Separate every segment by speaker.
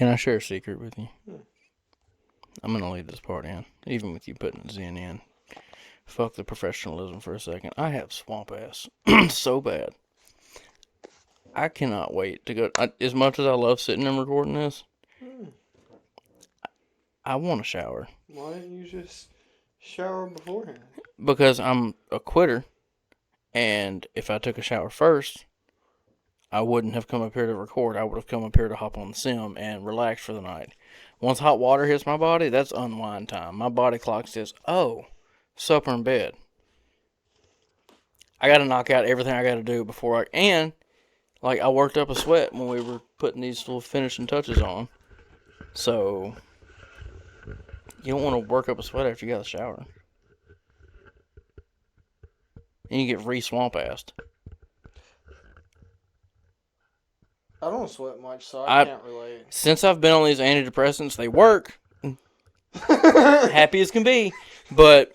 Speaker 1: Can I share a secret with you? I'm going to leave this part in, even with you putting Zen in. Fuck the professionalism for a second. I have swamp ass so bad. I cannot wait to go. As much as I love sitting and recording this, I want a shower.
Speaker 2: Why didn't you just shower beforehand?
Speaker 1: Because I'm a quitter, and if I took a shower first, I wouldn't have come up here to record. I would have come up here to hop on the sim and relax for the night. Once hot water hits my body, that's unwind time. My body clock says, oh, supper in bed. I got to knock out everything I got to do before I worked up a sweat when we were putting these little finishing touches on. So, you don't want to work up a sweat after you got a shower. And you get re-swamp-assed.
Speaker 2: I don't sweat much, so I can't relate.
Speaker 1: Since I've been on these antidepressants, they work. Happy as can be. But,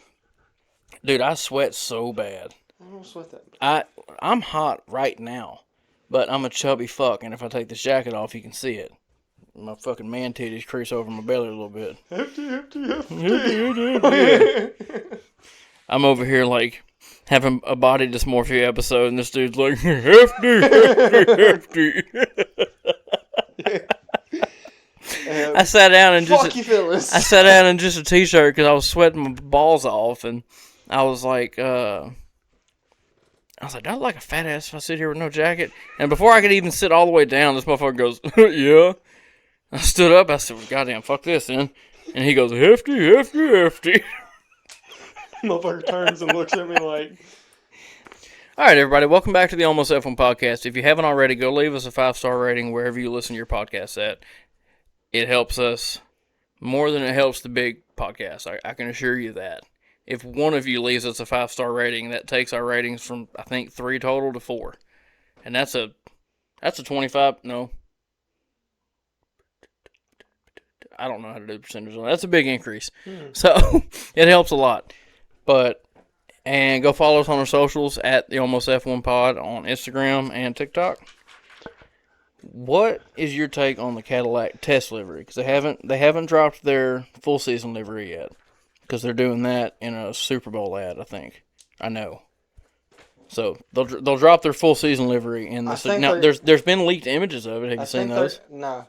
Speaker 1: dude, I sweat so bad.
Speaker 2: I don't sweat that much.
Speaker 1: I'm hot right now. But I'm a chubby fuck, and if I take this jacket off, you can see it. My fucking man titties crease over my belly a little bit. Hefty. I'm over here, like, having a body dysmorphia episode, and this dude's like, hefty. I sat down in just a t-shirt because I was sweating my balls off, and I was like, do I look like a fat ass if I sit here with no jacket? And before I could even sit all the way down, this motherfucker goes, yeah. I stood up, I said, well, goddamn, fuck this then. And he goes, hefty.
Speaker 2: Motherfucker turns and looks at me like...
Speaker 1: Alright, everybody, welcome back to the Almost F1 podcast. If you haven't already, go leave us a 5-star rating wherever you listen to your podcast at. It helps us more than it helps the big podcast. I can assure you that. If one of you leaves us a 5-star rating, that takes our ratings from, I think, 3 total to 4. And that's a 25, no. I don't know how to do the percentage on that. That's a big increase. So, it helps a lot. And go follow us on our socials at the Almost F1 Pod on Instagram and TikTok. What is your take on the Cadillac test livery? Because they haven't dropped their full season livery yet. Because they're doing that in a Super Bowl ad, I think. I know. So they'll drop their full season livery in the. Now there's been leaked images of it. Have you seen those?
Speaker 2: No,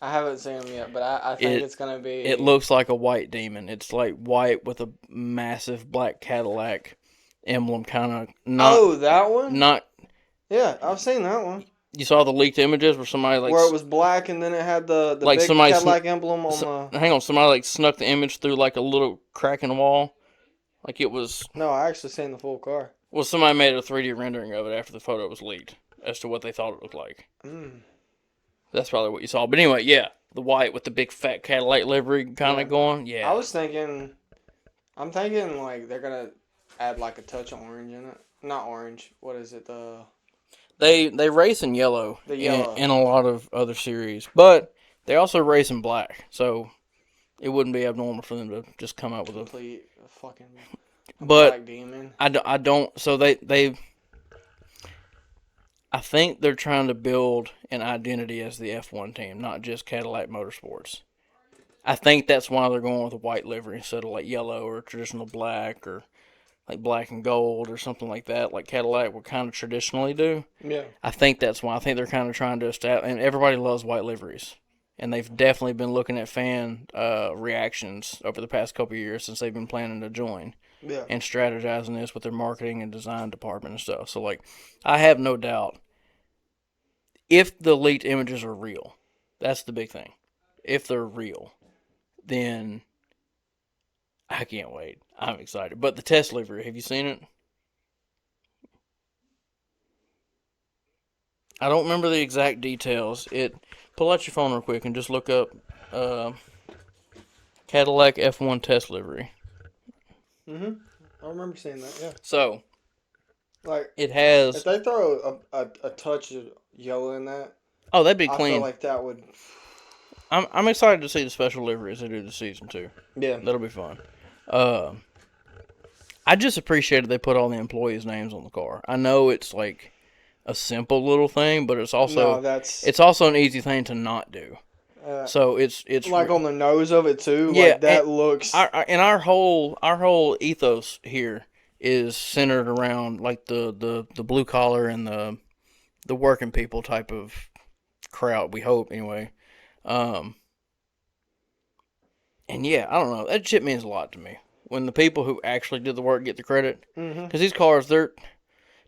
Speaker 2: I haven't seen them yet. But I think it's gonna be.
Speaker 1: It looks like a white demon. It's like white with a massive black Cadillac emblem, kind of.
Speaker 2: Oh, that one.
Speaker 1: Not.
Speaker 2: Yeah, I've seen that one.
Speaker 1: You saw the leaked images where somebody
Speaker 2: where it was black and then it had the like big Cadillac emblem on the...
Speaker 1: Hang on, somebody like snuck the image through like a little crack in the wall. Like it was...
Speaker 2: No, I actually seen the full car.
Speaker 1: Well, somebody made a 3D rendering of it after the photo was leaked as to what they thought it looked like. That's probably what you saw. But anyway, yeah, the white with the big fat Cadillac livery kind of going. Yeah.
Speaker 2: I'm thinking like they're going to add like a touch of orange in it. Not orange. What is it?
Speaker 1: They race in yellow, in a lot of other series, but they also race in black, so it wouldn't be abnormal for them to just come out with a
Speaker 2: fucking
Speaker 1: black
Speaker 2: demon.
Speaker 1: I don't. So I think they're trying to build an identity as the F1 team, not just Cadillac Motorsports. I think that's why they're going with a white livery instead of like yellow or traditional black or like black and gold or something like that, like Cadillac would kind of traditionally do.
Speaker 2: Yeah.
Speaker 1: I think that's why. I think they're kind of trying to establish, and everybody loves white liveries. And they've definitely been looking at fan reactions over the past couple of years since they've been planning to join.
Speaker 2: Yeah.
Speaker 1: And strategizing this with their marketing and design department and stuff. So, like, I have no doubt, if the leaked images are real, that's the big thing. If they're real, then... I can't wait. I'm excited. But the test livery, have you seen it? I don't remember the exact details. Pull out your phone real quick and just look up Cadillac F1 test livery.
Speaker 2: I remember seeing that, yeah.
Speaker 1: So,
Speaker 2: like
Speaker 1: it has...
Speaker 2: If they throw a touch of yellow in that...
Speaker 1: Oh, that'd be clean.
Speaker 2: I feel like that would...
Speaker 1: I'm excited to see the special livery as they do the season 2.
Speaker 2: Yeah.
Speaker 1: That'll be fun. I just appreciated they put all the employees' names on the car. I know it's like a simple little thing, but it's also it's also an easy thing to not do. So it's
Speaker 2: like on the nose of it too.
Speaker 1: Yeah,
Speaker 2: like that looks.
Speaker 1: Our whole ethos here is centered around like the blue collar and the working people type of crowd. We hope anyway. And yeah, I don't know. That shit means a lot to me when the people who actually did the work get the credit. Because these cars, their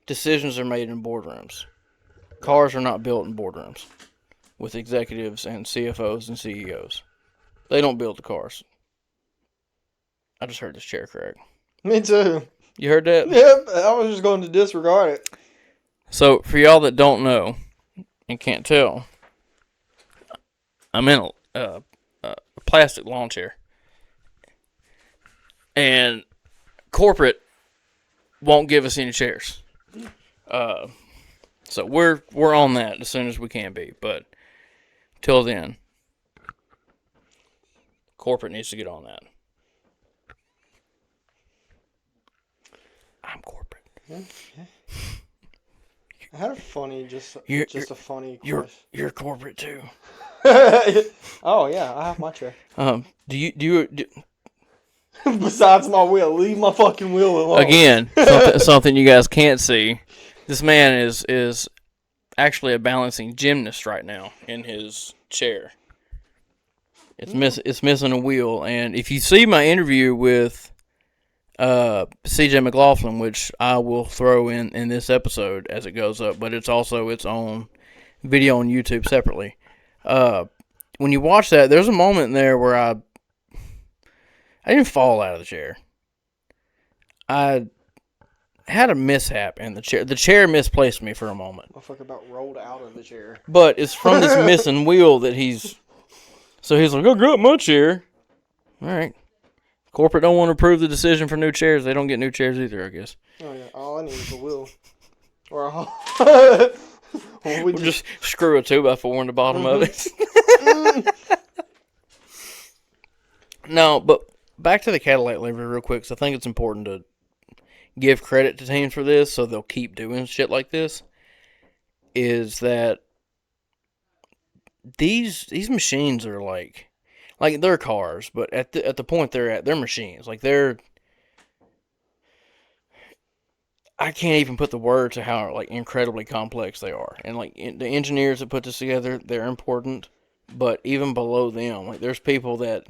Speaker 1: decisions are made in boardrooms. Cars are not built in boardrooms with executives and CFOs and CEOs. They don't build the cars. I just heard this chair crack.
Speaker 2: Me too.
Speaker 1: You heard that?
Speaker 2: Yep, I was just going to disregard it.
Speaker 1: So, for y'all that don't know and can't tell, I'm in a plastic lawn chair. And corporate won't give us any chairs. So we're on that as soon as we can be. But till then, corporate needs to get on that. I'm corporate.
Speaker 2: Yeah. I had a funny, just a funny
Speaker 1: question. You're corporate too.
Speaker 2: Oh yeah, I have my chair.
Speaker 1: Do you
Speaker 2: Besides my wheel, leave my fucking wheel alone.
Speaker 1: Again, something you guys can't see. This man is actually a balancing gymnast right now in his chair. It's missing a wheel, and if you see my interview with CJ McLaughlin, which I will throw in this episode as it goes up, but it's also its own video on YouTube separately. When you watch that, there's a moment in there where I didn't fall out of the chair. I had a mishap in the chair. The chair misplaced me for a moment.
Speaker 2: Motherfucker about rolled out of the chair.
Speaker 1: But it's from this missing wheel that he's... So he's like, oh, get up my chair. All right. Corporate don't want to approve the decision for new chairs. They don't get new chairs either, I guess.
Speaker 2: Oh, yeah. All I need is a wheel. Or a...
Speaker 1: We'll just screw a 2x4 in the bottom of it. No, but back to the Cadillac livery real quick, because I think it's important to give credit to teams for this so they'll keep doing shit like this, is that these machines are like they're cars, but at the point they're at, they're machines. Like I can't even put the word to how like incredibly complex they are. And like the engineers that put this together, they're important, but even below them, like there's people that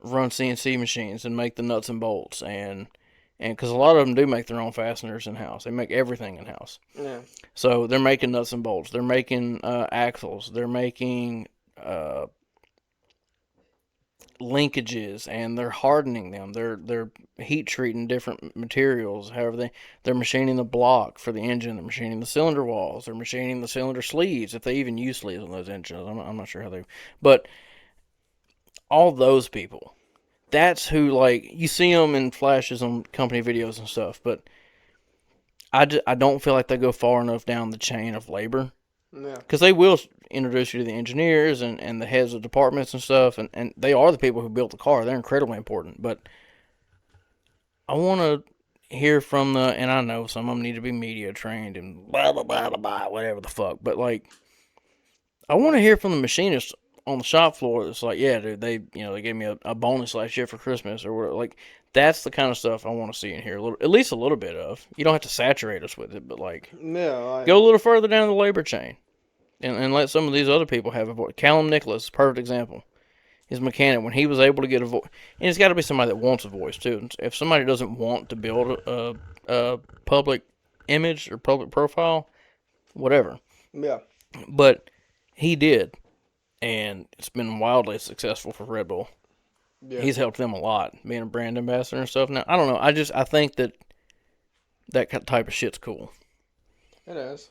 Speaker 1: run CNC machines and make the nuts and bolts, and because a lot of them do make their own fasteners in-house. They make everything in-house.
Speaker 2: Yeah.
Speaker 1: So they're making nuts and bolts. They're making axles. They're making linkages, and they're hardening them. They're heat treating different materials. However, they're machining the block for the engine. They're machining the cylinder walls. They're machining the cylinder sleeves, if they even use sleeves on those engines. I'm not sure how they... But all those people, that's who, like, you see them in flashes on company videos and stuff, but I don't feel like they go far enough down the chain of labor.
Speaker 2: Yeah. Because
Speaker 1: they will introduce you to the engineers and the heads of departments and stuff, and they are the people who built the car. They're incredibly important, but I want to hear from and I know some of them need to be media trained and blah, blah, blah, blah, blah, whatever the fuck, but, like, I want to hear from the machinists on the shop floor that's like, yeah, dude, they gave me a bonus last year for Christmas or whatever. Like, that's the kind of stuff I want to see in here, at least a little bit of. You don't have to saturate us with it, but like,
Speaker 2: go
Speaker 1: a little further down the labor chain, and let some of these other people have a voice. Callum Nicholas, perfect example. His mechanic, when he was able to get a voice, and it's got to be somebody that wants a voice too. If somebody doesn't want to build a public image or public profile, whatever.
Speaker 2: Yeah.
Speaker 1: But he did. And it's been wildly successful for Red Bull. Yeah. He's helped them a lot, being a brand ambassador and stuff. Now, I don't know. I think that type of shit's cool.
Speaker 2: It is.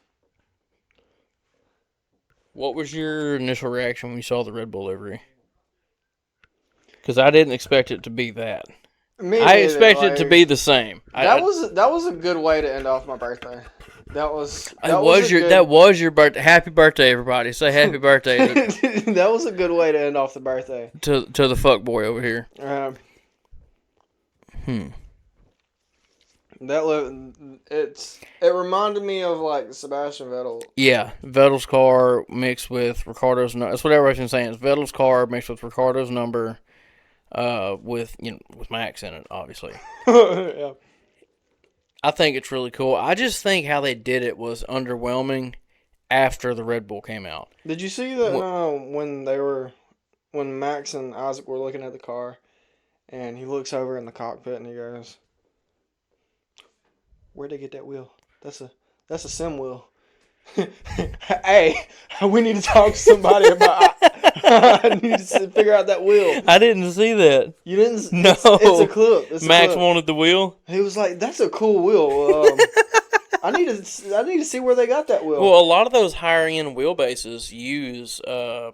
Speaker 1: What was your initial reaction when you saw the Red Bull livery? Because I didn't expect it to be that. I expected it to be the same.
Speaker 2: That was a good way to end off my birthday. That was
Speaker 1: your birthday. Happy birthday, everybody! Say happy birthday.
Speaker 2: That was a good way to end off the birthday.
Speaker 1: To the fuck boy over here.
Speaker 2: It reminded me of like Sebastian Vettel.
Speaker 1: Yeah, Vettel's car mixed with Ricardo's number. That's what everybody's saying. It's Vettel's car mixed with Ricardo's number, with Max in it, obviously.
Speaker 2: Yeah.
Speaker 1: I think it's really cool. I just think how they did it was underwhelming after the Red Bull came out.
Speaker 2: Did you see that when Max and Isaac were looking at the car, and he looks over in the cockpit and he goes, "Where'd they get that wheel? That's a sim wheel." Hey, we need to talk to somebody about. I need to figure out that wheel.
Speaker 1: I didn't see that.
Speaker 2: You didn't?
Speaker 1: No.
Speaker 2: It's a clip.
Speaker 1: Max wanted the wheel.
Speaker 2: He was like, "That's a cool wheel." I need to see where they got that wheel.
Speaker 1: Well, a lot of those higher end wheelbases use I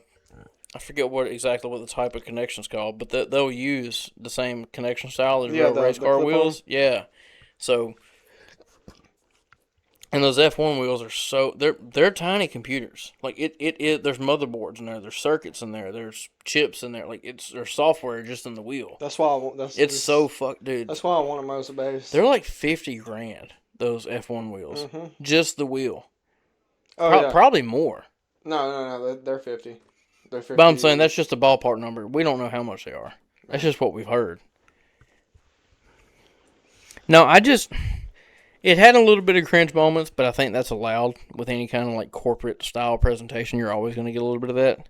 Speaker 1: forget exactly what the type of connection's called, but they'll use the same connection style as real race car wheels. Yeah, so. And those F1 wheels are they're tiny computers. Like there's motherboards in there, there's circuits in there, there's chips in there. Like there's software just in the wheel.
Speaker 2: That's why
Speaker 1: dude.
Speaker 2: That's why I want a Mosa base.
Speaker 1: They're like $50,000. Those F1 wheels, just the wheel.
Speaker 2: Oh,
Speaker 1: probably more.
Speaker 2: No, they're 50. They're 50.
Speaker 1: But I'm saying that's just a ballpark number. We don't know how much they are. That's just what we've heard. No, it had a little bit of cringe moments, but I think that's allowed with any kind of like corporate style presentation. You're always going to get a little bit of that.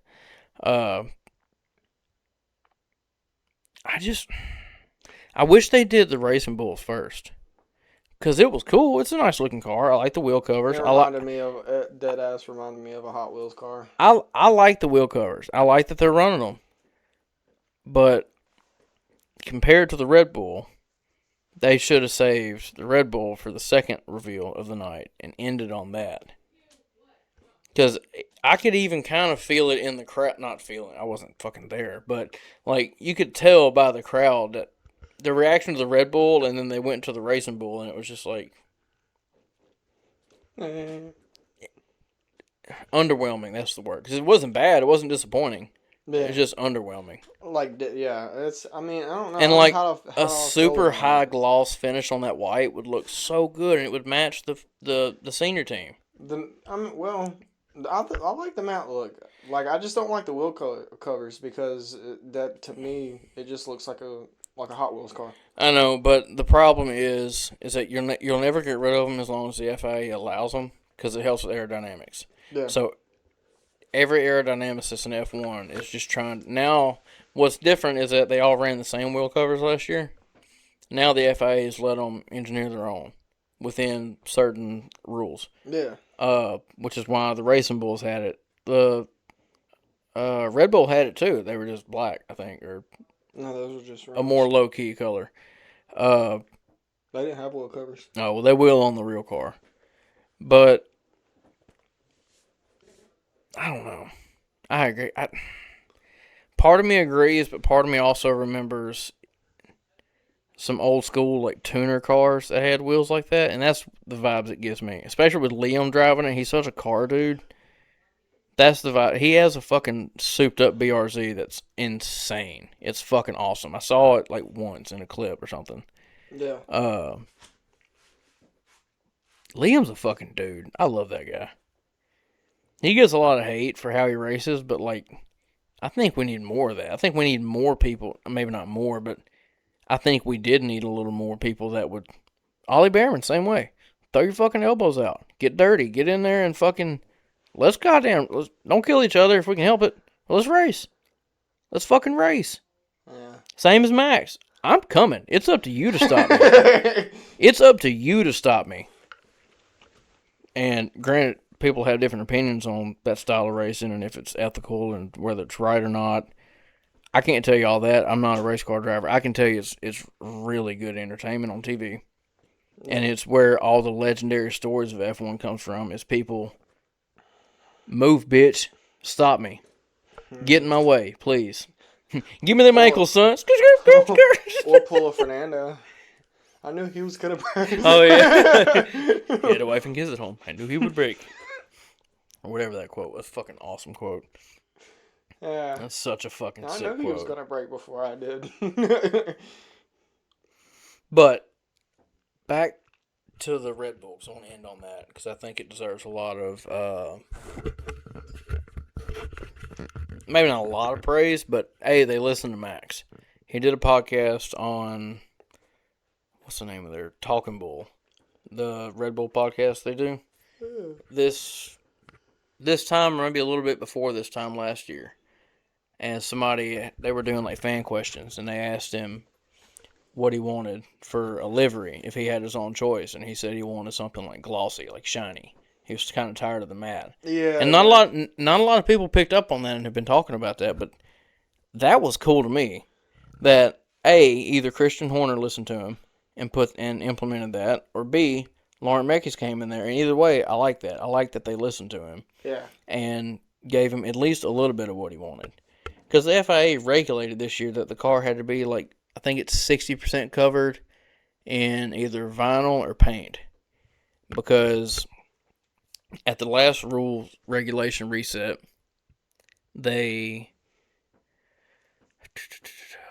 Speaker 1: I wish they did the Racing Bulls first, because it was cool. It's a nice looking car. I like the wheel covers.
Speaker 2: Reminded me of a Hot Wheels car.
Speaker 1: I like the wheel covers. I like that they're running them, but compared to the Red Bull, they should have saved the Red Bull for the second reveal of the night and ended on that. Because I could even kind of feel it in the crowd. Not feeling, I wasn't fucking there. But, like, you could tell by the crowd that the reaction to the Red Bull, and then they went to the Racing Bull, and it was just like underwhelming. That's the word. Because it wasn't bad. It wasn't disappointing. Yeah. It's just underwhelming.
Speaker 2: Like, yeah, I don't know.
Speaker 1: And like a super high gloss finish on that white would look so good, and it would match the senior team.
Speaker 2: I like the matte look. Like, I just don't like the wheel covers because that, to me, it just looks like a Hot Wheels car.
Speaker 1: I know, but the problem is that you'll never get rid of them as long as the FIA allows them, because it helps with aerodynamics. Yeah. So every aerodynamicist in F1 is just trying. Now, what's different is that they all ran the same wheel covers last year. Now the FIA has let them engineer their own within certain rules.
Speaker 2: Yeah.
Speaker 1: Which is why the Racing Bulls had it. The Red Bull had it too. They were just black, I think, or
Speaker 2: no, those were just
Speaker 1: a more low key color.
Speaker 2: They didn't have wheel covers.
Speaker 1: Oh, well, they will on the real car, but I don't know. I agree. Part of me agrees, but part of me also remembers some old school like tuner cars that had wheels like that, and that's the vibes it gives me. Especially with Liam driving it. He's such a car dude. That's the vibe. He has a fucking souped up BRZ that's insane. It's fucking awesome. I saw it like once in a clip or something.
Speaker 2: Yeah.
Speaker 1: Liam's a fucking dude. I love that guy. He gets a lot of hate for how he races, but, like, I think we need more of that. I think we need more people, maybe not more, but I think we did need a little more people that would. Ollie Behrman, same way. Throw your fucking elbows out. Get dirty. Get in there and fucking, let's don't kill each other if we can help it. Let's race. Let's fucking race.
Speaker 2: Yeah.
Speaker 1: Same as Max. I'm coming. It's up to you to stop me. It's up to you to stop me. And granted, people have different opinions on that style of racing and if it's ethical and whether it's right or not. I can't tell you all that. I'm not a race car driver. I can tell you it's really good entertainment on TV. Yeah. And it's where all the legendary stories of F1 comes from is people, move, bitch, stop me. Get in my way, please. Give me them ankles, son.
Speaker 2: Or pull a Fernando. I knew he was going to break.
Speaker 1: Oh, yeah. He had a wife and kids at home. I knew he would break. Or whatever that quote was. Fucking awesome quote.
Speaker 2: Yeah.
Speaker 1: That's such a fucking sick quote.
Speaker 2: I knew he was going to break before I did.
Speaker 1: But, back to the Red Bull. So I want to end on that because I think it deserves a lot of, maybe not a lot of praise, but hey, they listen to Max. He did a podcast on, what's the name of their Talking Bull, the Red Bull podcast they do. This time, or maybe a little bit before this time last year, and they were doing like fan questions, and they asked him what he wanted for a livery if he had his own choice, and he said he wanted something like glossy, like shiny. He was kind of tired of the matte.
Speaker 2: Yeah.
Speaker 1: And not a lot of people picked up on that and have been talking about that, but that was cool to me. That either Christian Horner listened to him and implemented that, or B, Lauren Meckes came in there, and either way, I like that. I like that they listened to him.
Speaker 2: Yeah.
Speaker 1: And gave him at least a little bit of what he wanted. Because the FIA regulated this year that the car had to be like, I think it's 60% covered in either vinyl or paint. Because at the last rules regulation reset, I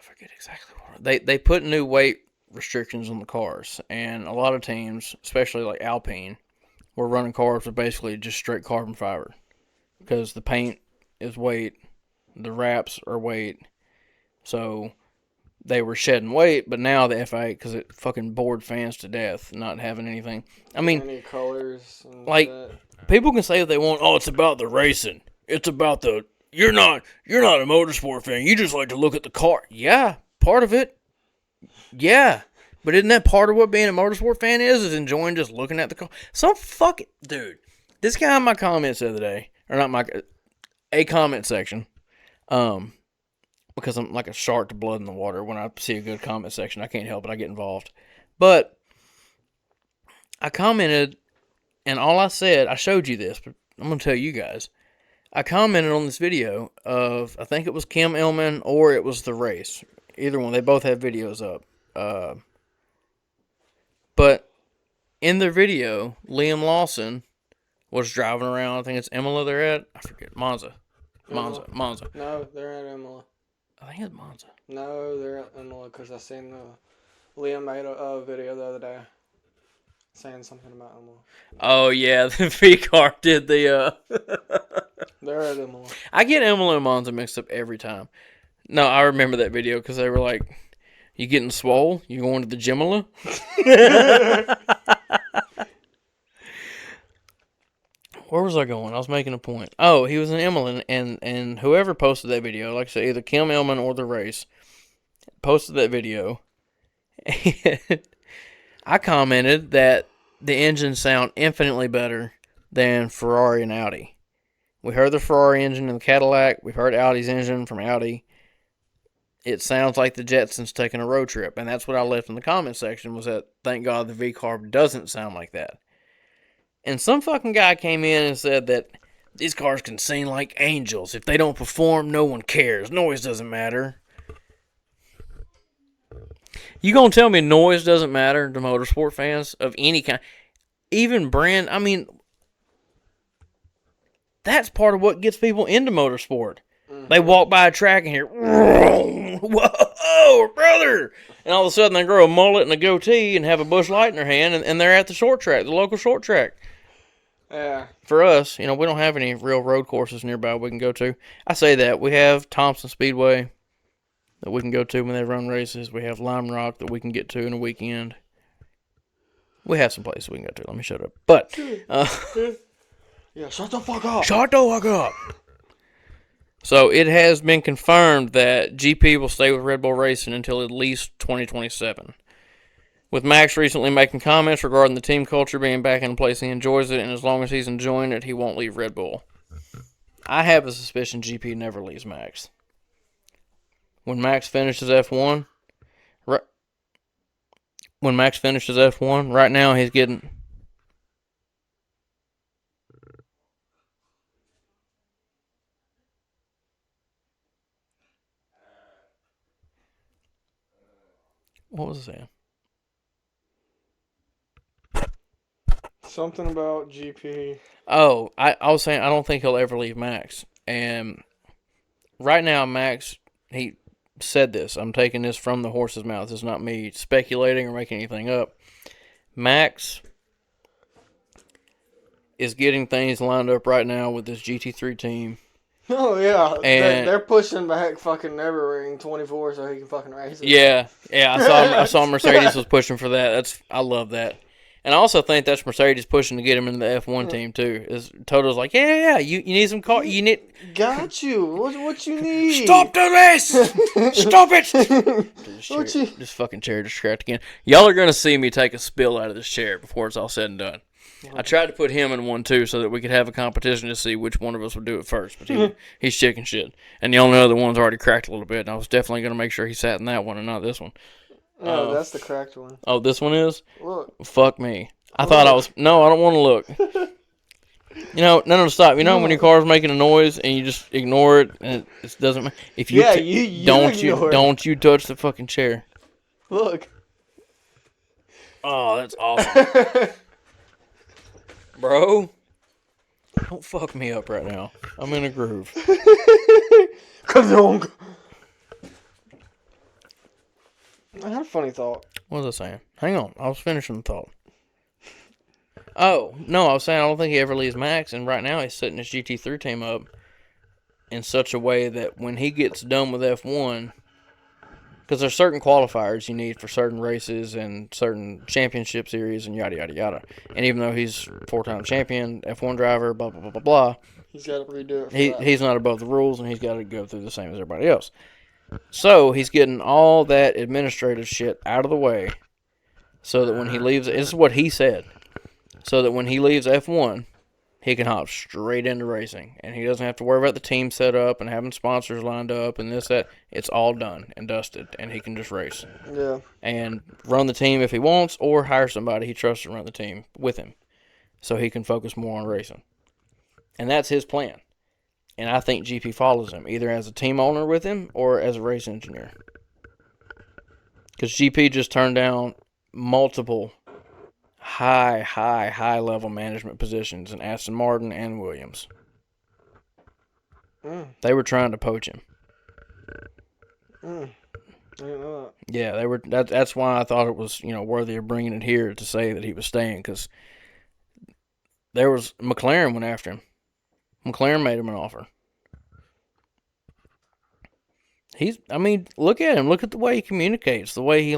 Speaker 1: forget exactly what they put new weight restrictions on the cars, and a lot of teams, especially like Alpine, were running cars with basically just straight carbon fiber because the paint is weight, the wraps are weight, so they were shedding weight. But now the FIA, because it fucking bored fans to death not having anything. I mean,
Speaker 2: any colors and
Speaker 1: like
Speaker 2: shit.
Speaker 1: People can say what they want. Oh, it's about the racing. It's about the you're not a motorsport fan. You just like to look at the car. Yeah, part of it. Yeah, but isn't that part of what being a motorsport fan is enjoying just looking at the car? So fuck it, dude. This guy in my comments the other day, or not a comment section, because I'm like a shark to blood in the water. When I see a good comment section, I can't help it. I get involved. But I commented, and all I said, I showed you this, but I'm going to tell you guys. I commented on this video of, I think it was Kim Elman or it was the race. Either one. They both have videos up. But in their video, Liam Lawson was driving around. I think it's Imola they're at. I forget. Monza.
Speaker 2: No, they're at Imola.
Speaker 1: I think it's Monza.
Speaker 2: No, they're at Imola because I seen Liam made a video the other day saying something about Imola.
Speaker 1: Oh, yeah. The V-Car did the...
Speaker 2: They're at Imola.
Speaker 1: I get Imola and Monza mixed up every time. No, I remember that video because they were like, you getting swole? You going to the Gimola? Where was I going? I was making a point. Oh, he was in Imola, and whoever posted that video, like I said, either Kim Elman or the race, posted that video. And I commented that the engines sound infinitely better than Ferrari and Audi. We heard the Ferrari engine in the Cadillac. We've heard Audi's engine from Audi. It sounds like the Jetsons taking a road trip. And that's what I left in the comment section, was that thank God the V-Carb doesn't sound like that. And some fucking guy came in and said that these cars can sing like angels. If they don't perform, no one cares. Noise doesn't matter. You gonna tell me noise doesn't matter to motorsport fans of any kind? Even brand, I mean, that's part of what gets people into motorsport. Mm-hmm. They walk by a track and hear, whoa, brother! And all of a sudden they grow a mullet and a goatee and have a Busch Light in their hand, and they're at the short track, the local short track.
Speaker 2: Yeah.
Speaker 1: For us, we don't have any real road courses nearby we can go to. I say that. We have Thompson Speedway that we can go to when they run races. We have Lime Rock that we can get to in a weekend. We have some places we can go to. Let me shut up. But,
Speaker 2: yeah, shut the fuck up.
Speaker 1: Shut the fuck up. So it has been confirmed that GP will stay with Red Bull Racing until at least 2027. With Max recently making comments regarding the team culture being back in place, he enjoys it, and as long as he's enjoying it, he won't leave Red Bull. I have a suspicion GP never leaves Max. When Max finishes F1, right now he's getting... What was I saying?
Speaker 2: Something about GP.
Speaker 1: Oh, I was saying I don't think he'll ever leave Max. And right now, Max, he said this. I'm taking this from the horse's mouth. It's not me speculating or making anything up. Max is getting things lined up right now with this GT3 team.
Speaker 2: Oh yeah,
Speaker 1: And
Speaker 2: they're pushing back fucking Neverring 24 so he can fucking race it.
Speaker 1: Yeah. I saw Mercedes was pushing for that. I love that. And I also think that's Mercedes pushing to get him into the F1 team too. Is Toto's like, yeah, you need some car, you need.
Speaker 2: Got you. What you need?
Speaker 1: Stop the race! Stop it! This fucking chair just cracked again. Y'all are gonna see me take a spill out of this chair before it's all said and done. I tried to put him in one too, so that we could have a competition to see which one of us would do it first. But he's chicken shit, and the only other one's already cracked a little bit. And I was definitely gonna make sure he sat in that one and not this one.
Speaker 2: No, that's the cracked one.
Speaker 1: Oh, this one is?
Speaker 2: Look.
Speaker 1: Fuck me. I thought I was... No, I don't want to look. No, stop. When your car's making a noise and you just ignore it and it doesn't... If you don't you touch the fucking chair.
Speaker 2: Look.
Speaker 1: Oh, that's awesome. Bro, don't fuck me up right now. I'm in a groove.
Speaker 2: I had a funny thought.
Speaker 1: What was I saying? Hang on. I was finishing the thought. Oh, no, I was saying I don't think he ever leaves Max, and right now he's setting his GT3 team up in such a way that when he gets done with F1, because there's certain qualifiers you need for certain races and certain championship series and yada, yada, yada. And even though he's four-time champion, F1 driver, blah, blah, blah, blah, blah.
Speaker 2: He's got to redo it
Speaker 1: He's not above the rules, and he's got to go through the same as everybody else. So he's getting all that administrative shit out of the way so that when he leaves, this is what he said, so that when he leaves F1, he can hop straight into racing. And he doesn't have to worry about the team set up and having sponsors lined up and this, that. It's all done and dusted, and he can just race.
Speaker 2: Yeah.
Speaker 1: And run the team if he wants, or hire somebody he trusts to run the team with him so he can focus more on racing. And that's his plan. And I think GP follows him, either as a team owner with him or as a race engineer. Because GP just turned down multiple high level management positions in Aston Martin and Williams. They were trying to poach him.
Speaker 2: I didn't know that.
Speaker 1: Yeah, they were. That's why I thought it was worthy of bringing it here to say that he was staying, because there was McLaren went after him. McLaren made him an offer. Look at him. Look at the way he communicates. The way he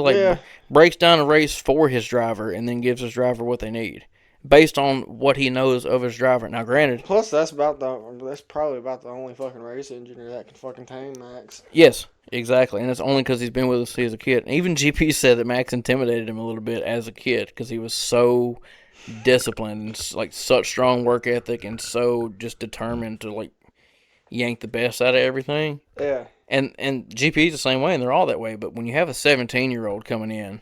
Speaker 1: breaks down a race for his driver and then gives his driver what they need based on what he knows of his driver. Now, granted.
Speaker 2: Plus, that's probably about the only fucking race engineer that can fucking tame Max.
Speaker 1: Yes, exactly. And it's only because he's been with us since he was a kid. And even GP said that Max intimidated him a little bit as a kid because he was so disciplined and such strong work ethic and so just determined to yank the best out of everything.
Speaker 2: Yeah.
Speaker 1: And GP's the same way, and they're all that way. But when you have a 17-year-old coming in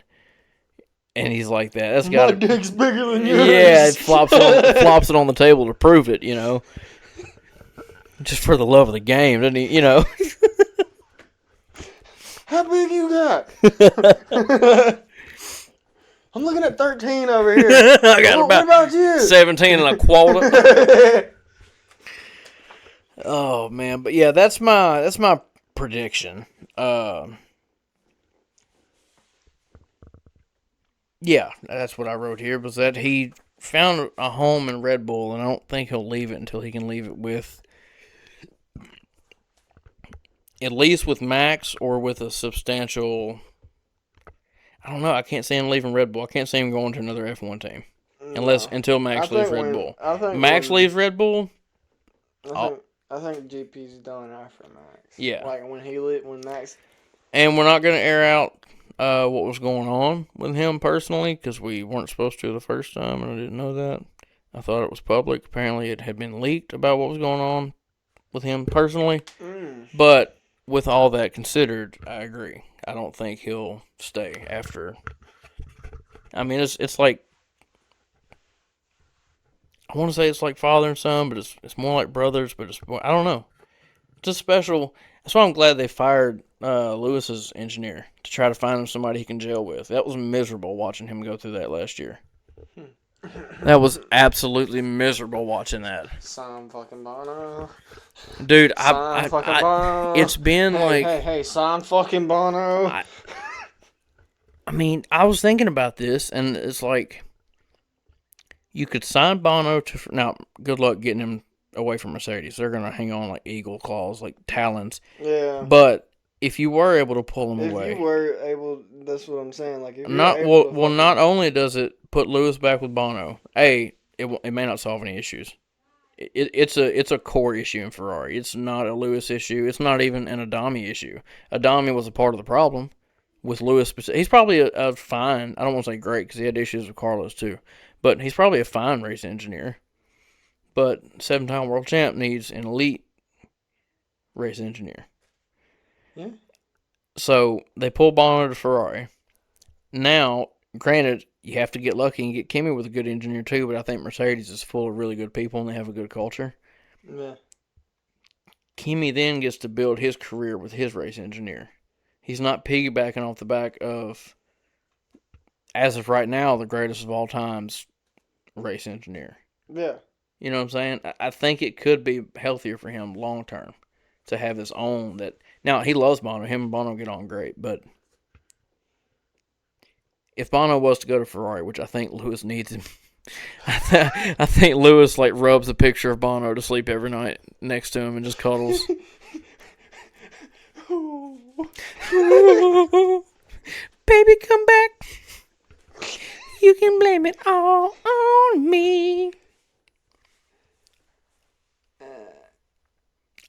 Speaker 1: and he's like that, that's got
Speaker 2: my dick's bigger than yours.
Speaker 1: Yeah, it flops it on the table to prove it, just for the love of the game, doesn't he?
Speaker 2: How big you got? I'm looking at 13 over here.
Speaker 1: I got
Speaker 2: what about you?
Speaker 1: 17 and a quarter. Oh man, but yeah, that's my prediction. Yeah, that's what I wrote here, was that he found a home in Red Bull, and I don't think he'll leave it until he can leave it with, at least with Max, or with a substantial, I don't know, I can't see him leaving Red Bull. I can't see him going to another F1 team. Until Max leaves Red Bull. Max leaves Red Bull.
Speaker 2: I think GP's done after Max.
Speaker 1: Yeah.
Speaker 2: When Max.
Speaker 1: And we're not going to air out what was going on with him personally, because we weren't supposed to the first time, and I didn't know that. I thought it was public. Apparently it had been leaked about what was going on with him personally. But with all that considered, I agree. I don't think he'll stay after. It's like, I want to say it's like father and son, but it's more like brothers, but I don't know. It's just special. That's why I'm glad they fired Lewis's engineer, to try to find him somebody he can gel with. That was miserable watching him go through that last year. That was absolutely miserable watching that.
Speaker 2: Son fucking Bono.
Speaker 1: Dude,
Speaker 2: Bono.
Speaker 1: It's been
Speaker 2: Hey, son fucking Bono.
Speaker 1: I was thinking about this, and it's like, You could sign Bono to... Now, good luck getting him away from Mercedes. They're going to hang on like eagle claws, like talons.
Speaker 2: Yeah.
Speaker 1: But if you were able to pull him away...
Speaker 2: If you were able... That's what I'm saying. Like, if
Speaker 1: not
Speaker 2: you're able to
Speaker 1: well, not only does it put Lewis back with Bono, it may not solve any issues. It's a core issue in Ferrari. It's not a Lewis issue. It's not even an Adami issue. Adami was a part of the problem with Lewis. He's probably a fine. I don't want to say great because he had issues with Carlos too, but he's probably a fine race engineer. But 7-time world champ needs an elite race engineer.
Speaker 2: Yeah.
Speaker 1: So they pull Bono to Ferrari. Now, granted, you have to get lucky and get Kimi with a good engineer too, but I think Mercedes is full of really good people and they have a good culture.
Speaker 2: Yeah.
Speaker 1: Kimi then gets to build his career with his race engineer. He's not piggybacking off the back of, as of right now, the greatest of all time's race engineer.
Speaker 2: Yeah.
Speaker 1: You know what I'm saying? I think it could be healthier for him long term to have his own that. Now, he loves Bono. Him and Bono get on great, but if Bono was to go to Ferrari, which I think Lewis needs him, I think Lewis like rubs a picture of Bono to sleep every night next to him and just cuddles. Baby, come back. You can blame it all on me.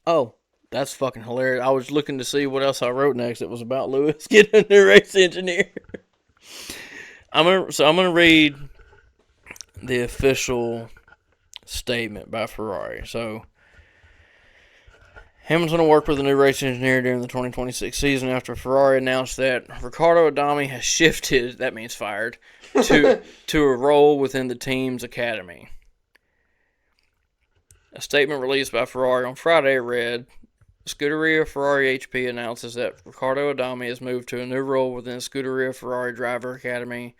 Speaker 1: Oh, that's fucking hilarious. I was looking to see what else I wrote next. It was about Lewis getting a new race engineer. I'm gonna read the official statement by Ferrari. So Hamilton will work with a new race engineer during the 2026 season after Ferrari announced that Riccardo Adami has shifted, that means fired, to a role within the team's academy. A statement released by Ferrari on Friday read, Scuderia Ferrari HP announces that Riccardo Adami has moved to a new role within Scuderia Ferrari Driver Academy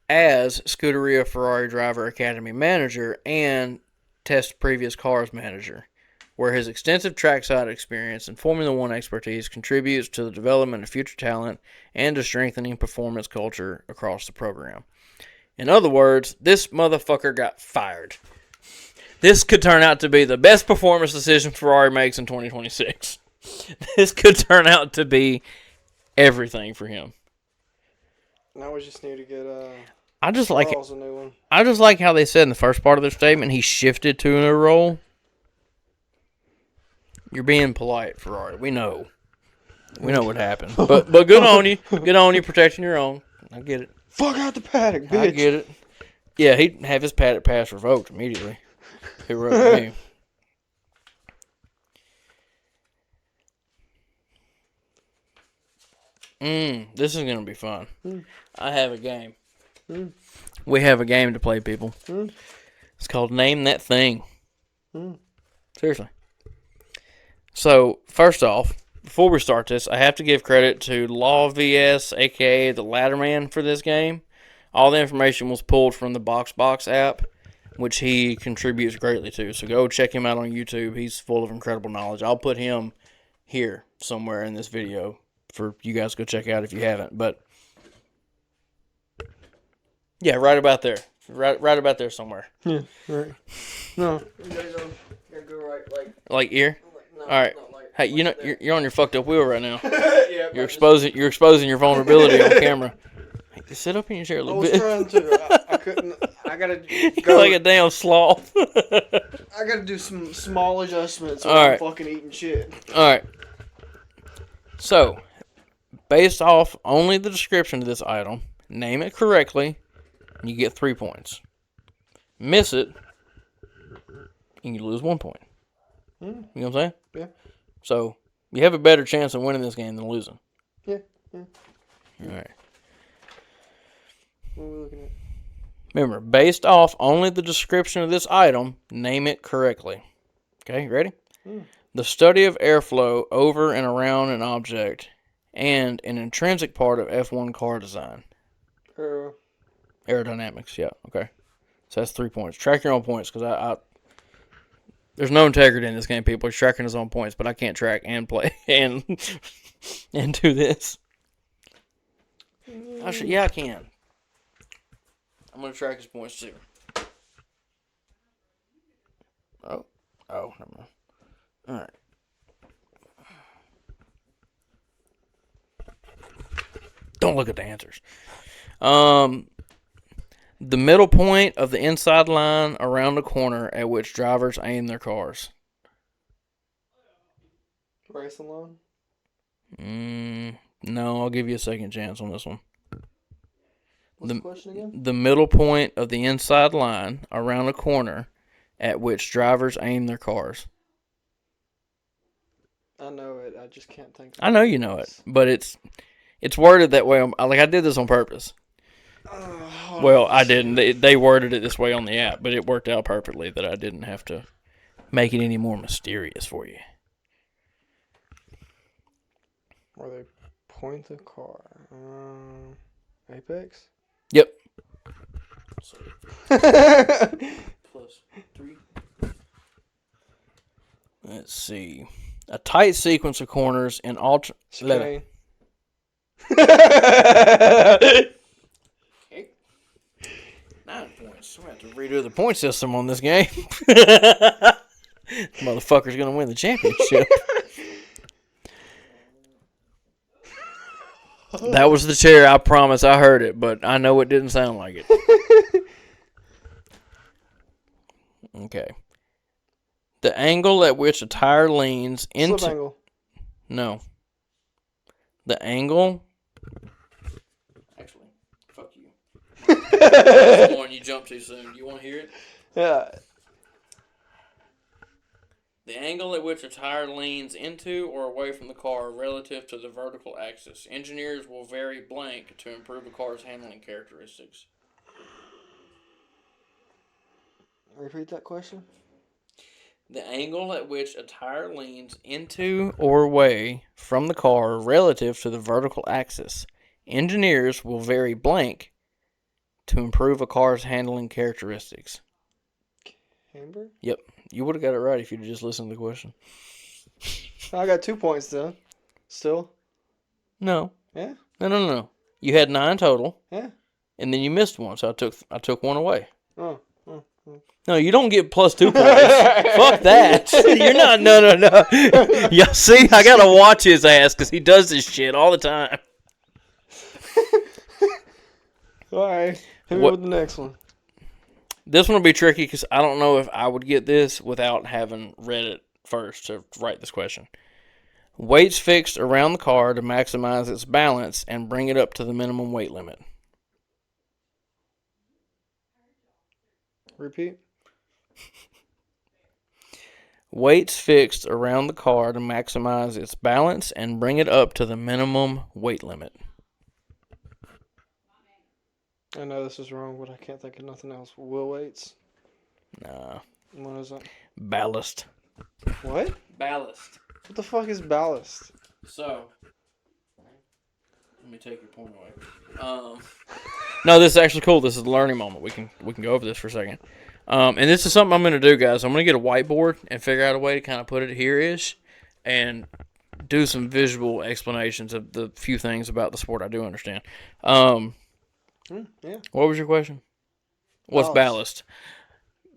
Speaker 1: as Scuderia Ferrari Driver Academy Manager and Test Previous Cars Manager, where his extensive trackside experience and Formula One expertise contributes to the development of future talent and to strengthening performance culture across the program. In other words, this motherfucker got fired. This could turn out to be the best performance decision Ferrari makes in 2026. This could turn out to be everything for him.
Speaker 2: Now we just need to get
Speaker 1: I just like
Speaker 2: a new one.
Speaker 1: I just like how they said in the first part of their statement he shifted to a new role. You're being polite, Ferrari. We know what happened. But good on you. Good on you protecting your own. I get it.
Speaker 2: Fuck out the paddock, bitch.
Speaker 1: I get it. Yeah, he'd have his paddock pass revoked immediately. He wrote me. This is going to be fun. I have a game. We have a game to play, people. It's called Name That Thing. Seriously. So, first off, before we start this, I have to give credit to Law VS, a.k.a. the Ladderman, for this game. All the information was pulled from the BoxBox app, which he contributes greatly to. So go check him out on YouTube. He's full of incredible knowledge. I'll put him here somewhere in this video for you guys to go check out if you haven't. But yeah, right about there. Right about there somewhere.
Speaker 2: Yeah, right. No. You gotta go right,
Speaker 1: like ear?
Speaker 2: No,
Speaker 1: all right. Hey, you know you're on your fucked up wheel right now.
Speaker 2: Yeah,
Speaker 1: you're exposing your vulnerability on camera. Hey, just sit up in your chair a little bit.
Speaker 2: I was trying to. I couldn't. I gotta go.
Speaker 1: Like a damn sloth.
Speaker 2: I gotta do some small adjustments when I'm fucking eating shit.
Speaker 1: All right. So, based off only the description of this item, name it correctly, and you get 3 points. Miss it, and you lose 1 point. You know what I'm saying?
Speaker 2: Yeah.
Speaker 1: So, you have a better chance of winning this game than losing.
Speaker 2: Yeah.
Speaker 1: All right.
Speaker 2: What are we looking at?
Speaker 1: Remember, based off only the description of this item, name it correctly. Okay, ready? The study of airflow over and around an object and an intrinsic part of F1 car design. Aerodynamics, yeah, okay. So that's 3 points. Track your own points, because I there's no integrity in this game, people. He's tracking his own points, but I can't track and play and do this. Yeah, I can. I'm going to track his points, too. Oh, never mind. All right. Don't look at the answers. The middle point of the inside line around the corner at which drivers aim their cars.
Speaker 2: Racing line?
Speaker 1: No, I'll give you a second chance on this one.
Speaker 2: What's the question again?
Speaker 1: The middle point of the inside line around the corner at which drivers aim their cars.
Speaker 2: I know it. I just can't think of it.
Speaker 1: I know you know it, but it's worded that way. I did this on purpose. Well, I didn't. They worded it this way on the app, but it worked out perfectly that I didn't have to make it any more mysterious for you.
Speaker 2: Where they point the car. Apex?
Speaker 1: Yep. Plus 3. Let's see. A tight sequence of corners in ultra.
Speaker 2: Chicane.
Speaker 1: 9 points. We have to redo the point system on this game. Motherfucker's gonna win the championship. That was the chair. I promise. I heard it, but I know it didn't sound like it. Okay. The angle at which a tire leans into.
Speaker 2: Slip angle.
Speaker 1: No. The angle. Actually, fuck you. One you jumped too soon. You want to hear it?
Speaker 2: Yeah.
Speaker 1: The angle at which a tire leans into or away from the car relative to the vertical axis. Engineers will vary blank to improve a car's handling characteristics.
Speaker 2: Repeat that question.
Speaker 1: The angle at which a tire leans into or away from the car relative to the vertical axis. Engineers will vary blank to improve a car's handling characteristics.
Speaker 2: Camber?
Speaker 1: Yep. You would have got it right if you'd just listened to the question.
Speaker 2: I got 2 points then. Still?
Speaker 1: No.
Speaker 2: Yeah?
Speaker 1: No. You had 9 total.
Speaker 2: Yeah.
Speaker 1: And then you missed one, so I took one away.
Speaker 2: Oh.
Speaker 1: No, you don't get plus 2 points. Fuck that. You're not. No. Yeah, see, I gotta watch his ass because he does this shit all the time.
Speaker 2: All right. Hit me with the next one.
Speaker 1: This one will be tricky because I don't know if I would get this without having read it first to write this question. Weights fixed around the car to maximize its balance and bring it up to the minimum weight limit.
Speaker 2: Repeat.
Speaker 1: Weights fixed around the car to maximize its balance and bring it up to the minimum weight limit.
Speaker 2: I know this is wrong, but I can't think of nothing else. Wheel weights?
Speaker 1: Nah.
Speaker 2: What is it?
Speaker 1: Ballast.
Speaker 2: What?
Speaker 1: Ballast.
Speaker 2: What the fuck is ballast?
Speaker 1: So, let me take your point away. No, this is actually cool. This is a learning moment. We can go over this for a second. And this is something I'm going to do, guys. I'm going to get a whiteboard and figure out a way to kind of put it here-ish and do some visual explanations of the few things about the sport I do understand.
Speaker 2: Yeah.
Speaker 1: What was your question? What's ballast?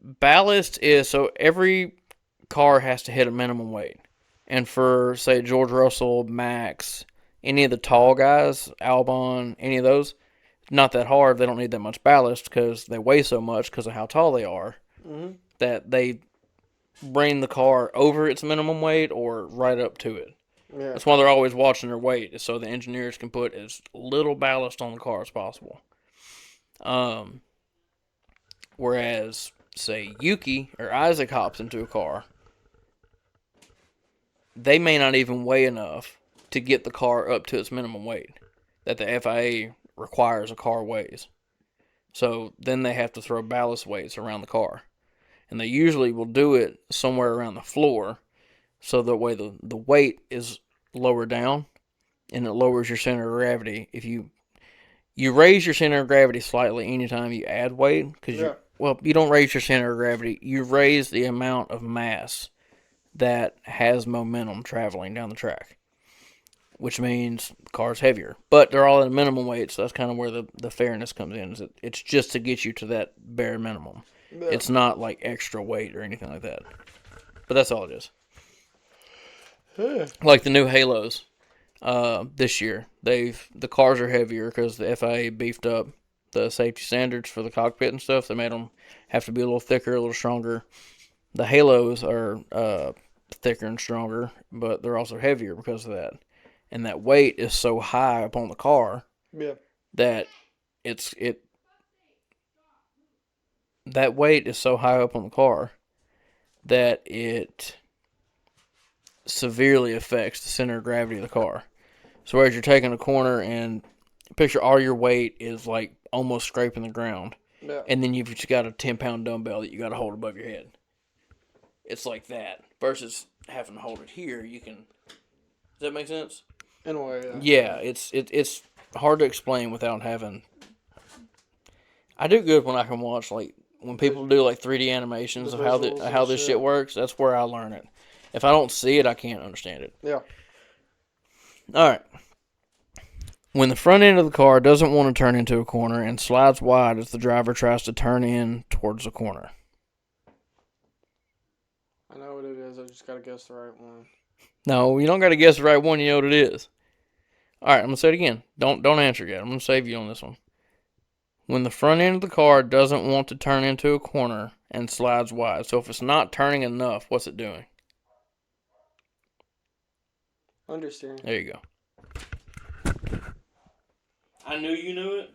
Speaker 1: Ballast is, so every car has to hit a minimum weight. And for, say, George Russell, Max, any of the tall guys, Albon, any of those, not that hard. They don't need that much ballast because they weigh so much because of how tall they are that they bring the car over its minimum weight or right up to it. Yeah. That's why they're always watching their weight, so the engineers can put as little ballast on the car as possible. Whereas, say, Yuki or Isaac hops into a car, they may not even weigh enough to get the car up to its minimum weight that the FIA requires a car weighs. So then they have to throw ballast weights around the car. And they usually will do it somewhere around the floor so that way the weight is lower down and it lowers your center of gravity. If you raise your center of gravity slightly anytime you add weight, because you don't raise your center of gravity, you raise the amount of mass that has momentum traveling down the track, which means the car's heavier. But they're all at a minimum weight, so that's kind of where the fairness comes in. It's just to get you to that bare minimum.
Speaker 2: Yeah.
Speaker 1: It's not like extra weight or anything like that. But that's all it is. Like the new Halos this year, the cars are heavier because the FIA beefed up the safety standards for the cockpit and stuff. They made them have to be a little thicker, a little stronger. The Halos are thicker and stronger, but they're also heavier because of that. And that weight is so high upon the car that that weight is so high up on the car that it severely affects the center of gravity of the car. So as you're taking a corner and picture all your weight is like almost scraping the ground.
Speaker 2: Yeah.
Speaker 1: And then you've just got a 10-pound dumbbell that you got to hold above your head. It's like that. Versus having to hold it here, you can... Does that make sense?
Speaker 2: In a way, yeah.
Speaker 1: Yeah, it's hard to explain without having... I do good when I can watch, like, when people do, like, 3D animations of how this shit works. That's where I learn it. If I don't see it, I can't understand it.
Speaker 2: Yeah.
Speaker 1: All right. When the front end of the car doesn't want to turn into a corner and slides wide as the driver tries to turn in towards the corner.
Speaker 2: I know what it is. I just got to guess the right one.
Speaker 1: No, you don't got to guess the right one. You know what it is. All right, I'm going to say it again. Don't answer yet. I'm going to save you on this one. When the front end of the car doesn't want to turn into a corner and slides wide. So if it's not turning enough, what's it doing?
Speaker 2: Understeering.
Speaker 1: There you go. I knew you knew it,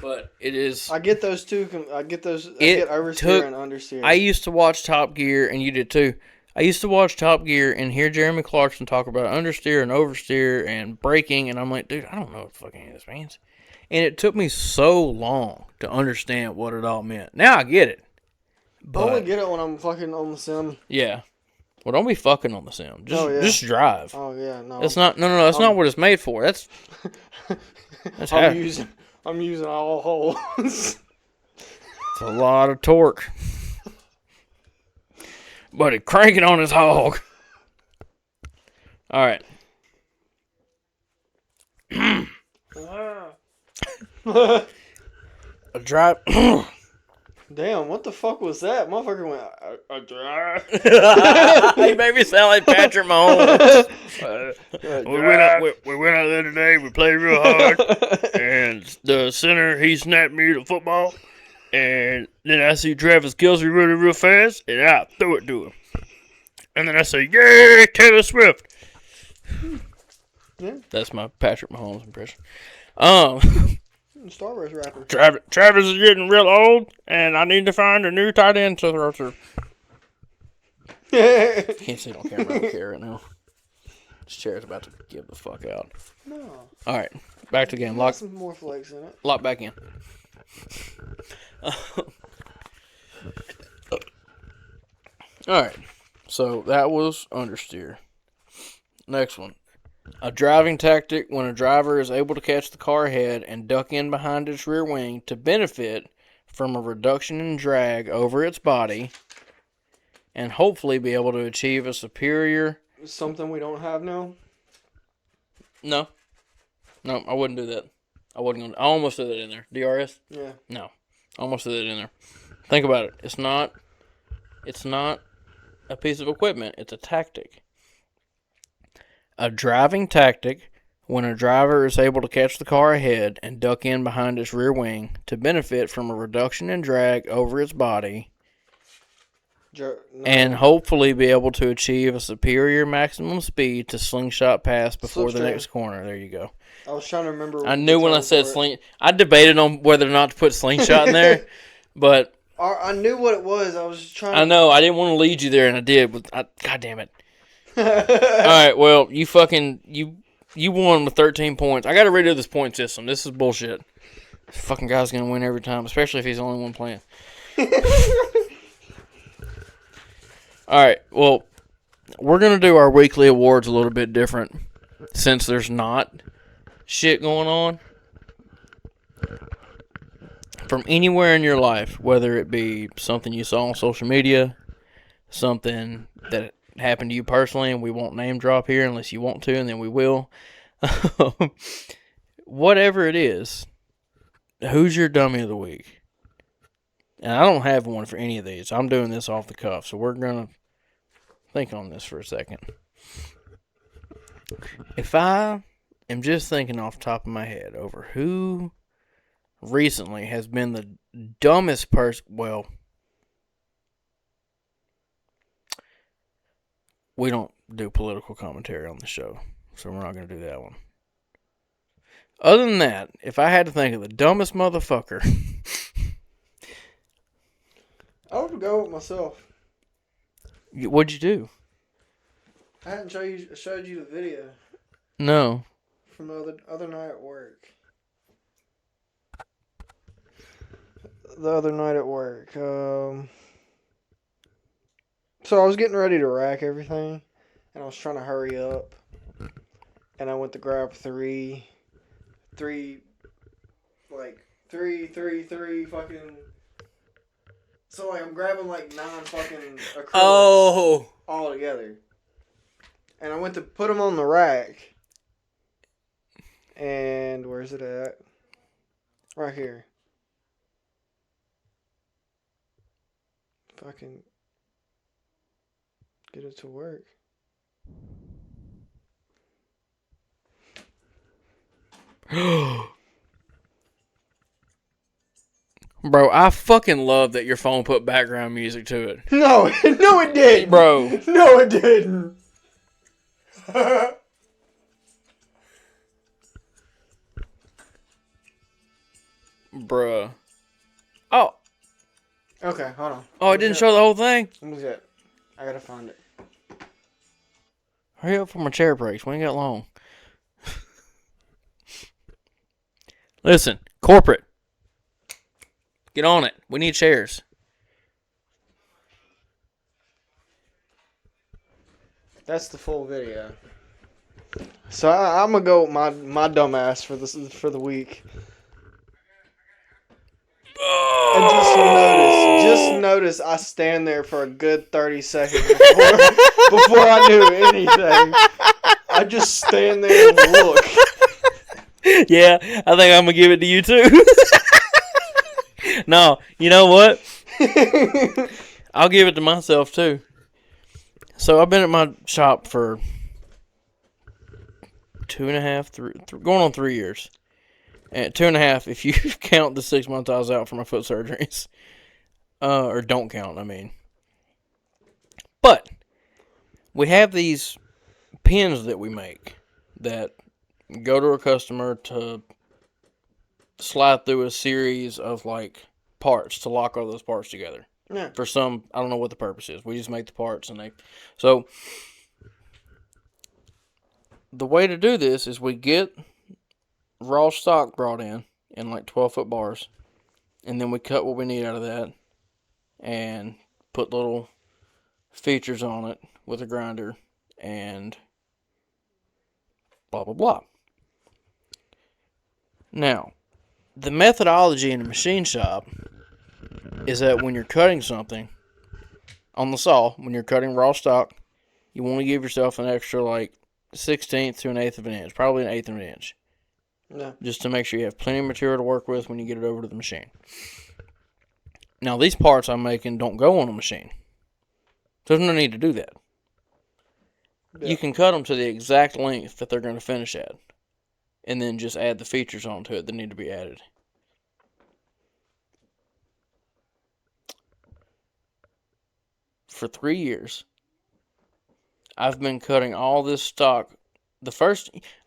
Speaker 1: but it is...
Speaker 2: I get those two. I get oversteer and understeer.
Speaker 1: I used to watch Top Gear, and you did too. I used to watch Top Gear and hear Jeremy Clarkson talk about understeer and oversteer and braking, and I'm like, dude, I don't know what fucking any of this means. And it took me so long to understand what it all meant. Now I get it.
Speaker 2: I only get it when I'm fucking on the sim.
Speaker 1: Yeah. Well, don't be fucking on the sim. Just drive.
Speaker 2: Oh yeah, no.
Speaker 1: That's not. No. That's not what it's made for. That's
Speaker 2: I'm using all holes.
Speaker 1: It's a lot of torque. But it cranking on his hog. All right. A drive.
Speaker 2: Damn, what the fuck was that? Motherfucker went a drive.
Speaker 1: He made me sound like Patrick Mahomes. We went out there today. We played real hard, and the center he snapped me the football, and then I see Travis Kelce running real fast, and I threw it to him, and then I say, "Yay, Taylor Swift!"
Speaker 2: Yeah.
Speaker 1: That's my Patrick Mahomes impression.
Speaker 2: Star Wars rapper.
Speaker 1: Travis is getting real old, and I need to find a new tight end to throw to. Can't see it on camera. I don't care right now. This chair's about to give the fuck out.
Speaker 2: No.
Speaker 1: All right, back to the game. Lock
Speaker 2: some more flakes in it.
Speaker 1: Lock back in. All right, so that was understeer. Next one. A driving tactic when a driver is able to catch the car ahead and duck in behind its rear wing to benefit from a reduction in drag over its body and hopefully be able to achieve a superior...
Speaker 2: Something we don't have now?
Speaker 1: No, I wouldn't do that. I almost threw that in there. DRS?
Speaker 2: Yeah.
Speaker 1: No, I almost threw that in there. Think about it. It's not a piece of equipment. It's a tactic. A driving tactic when a driver is able to catch the car ahead and duck in behind its rear wing to benefit from a reduction in drag over its body and hopefully be able to achieve a superior maximum speed to slingshot pass before the next corner. There you go.
Speaker 2: I was trying to remember.
Speaker 1: I knew when I said sling. I debated on whether or not to put slingshot in there, but
Speaker 2: I knew what it was. I was just trying.
Speaker 1: I know. I didn't want to lead you there, and I did. But God damn it. All right, well, you won with 13 points. I got to redo this point system. This is bullshit. This fucking guy's going to win every time, especially if he's the only one playing. All right, well, we're going to do our weekly awards a little bit different since there's not shit going on. From anywhere in your life, whether it be something you saw on social media, something that happened to you personally, and we won't name drop here unless you want to, and then we will. Whatever it is, who's your dummy of the week? And I don't have one for any of these. I'm doing this off the cuff, so we're going to think on this for a second. If I am just thinking off the top of my head over who recently has been the dumbest person, well, we don't do political commentary on the show, so we're not going to do that one. Other than that, if I had to think of the dumbest motherfucker,
Speaker 2: I would go with myself.
Speaker 1: what'd you do?
Speaker 2: I hadn't showed you the video
Speaker 1: No.
Speaker 2: from the other night at work. The other night at work. So I was getting ready to rack everything, and I was trying to hurry up. And I went to grab three fucking. So like I'm grabbing like 9 fucking acrylics all together. And I went to put them on the rack. And where's it at? Right here. Fucking get it to work.
Speaker 1: Bro, I fucking love that your phone put background music to it.
Speaker 2: No, no it didn't.
Speaker 1: Bro.
Speaker 2: No it didn't.
Speaker 1: Bruh. Oh.
Speaker 2: Okay, hold on.
Speaker 1: Oh, it didn't show the whole thing?
Speaker 2: Let me see it. I gotta find it.
Speaker 1: Hurry up for my chair breaks. We ain't got long. Listen, corporate. Get on it. We need chairs.
Speaker 2: That's the full video. So I'm gonna go with my dumb ass for the week. And just notice I stand there for a good 30 seconds before I do anything. I just stand there and look.
Speaker 1: Yeah, I think I'm gonna give it to you too. No, you know what? I'll give it to myself too. So I've been at my shop for 2.5, going on 3 years. And 2.5 if you count the 6 months I was out for my foot surgeries. Or don't count, I mean. But we have these pins that we make that go to a customer to slide through a series of like parts to lock all those parts together.
Speaker 2: Yeah.
Speaker 1: For some, I don't know what the purpose is. We just make the parts and so the way to do this is we get raw stock brought in like 12-foot bars, and then we cut what we need out of that and put little features on it with a grinder and blah blah blah. Now, the methodology in the machine shop is that when you're cutting something on the saw, when you're cutting raw stock, you want to give yourself an extra like 1/16 to 1/8 of an inch, probably 1/8 of an inch.
Speaker 2: Yeah.
Speaker 1: Just to make sure you have plenty of material to work with when you get it over to the machine. Now, these parts I'm making don't go on a machine. There's no need to do that. Yeah. You can cut them to the exact length that they're going to finish at, and then just add the features onto it that need to be added. For 3 years, I've been cutting all this stock.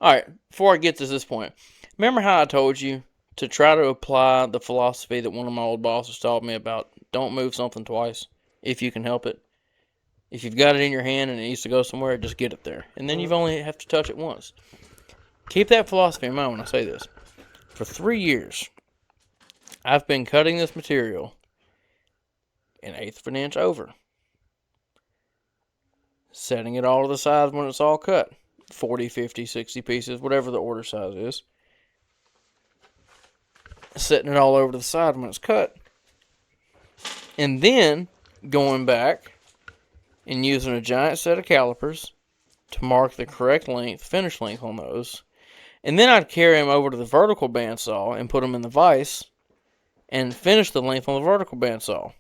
Speaker 1: Alright, before I get to this point, remember how I told you to try to apply the philosophy that one of my old bosses taught me about don't move something twice if you can help it. If you've got it in your hand and it needs to go somewhere, just get it there. And then you only have to touch it once. Keep that philosophy in mind when I say this. For 3 years, I've been cutting this material 1/8 of an inch over. Setting it all to the side when it's all cut. 40, 50, 60 pieces, whatever the order size is. Setting it all over to the side when it's cut. And then going back and using a giant set of calipers to mark the correct length, finish length on those. And then I'd carry them over to the vertical bandsaw and put them in the vise and finish the length on the vertical bandsaw,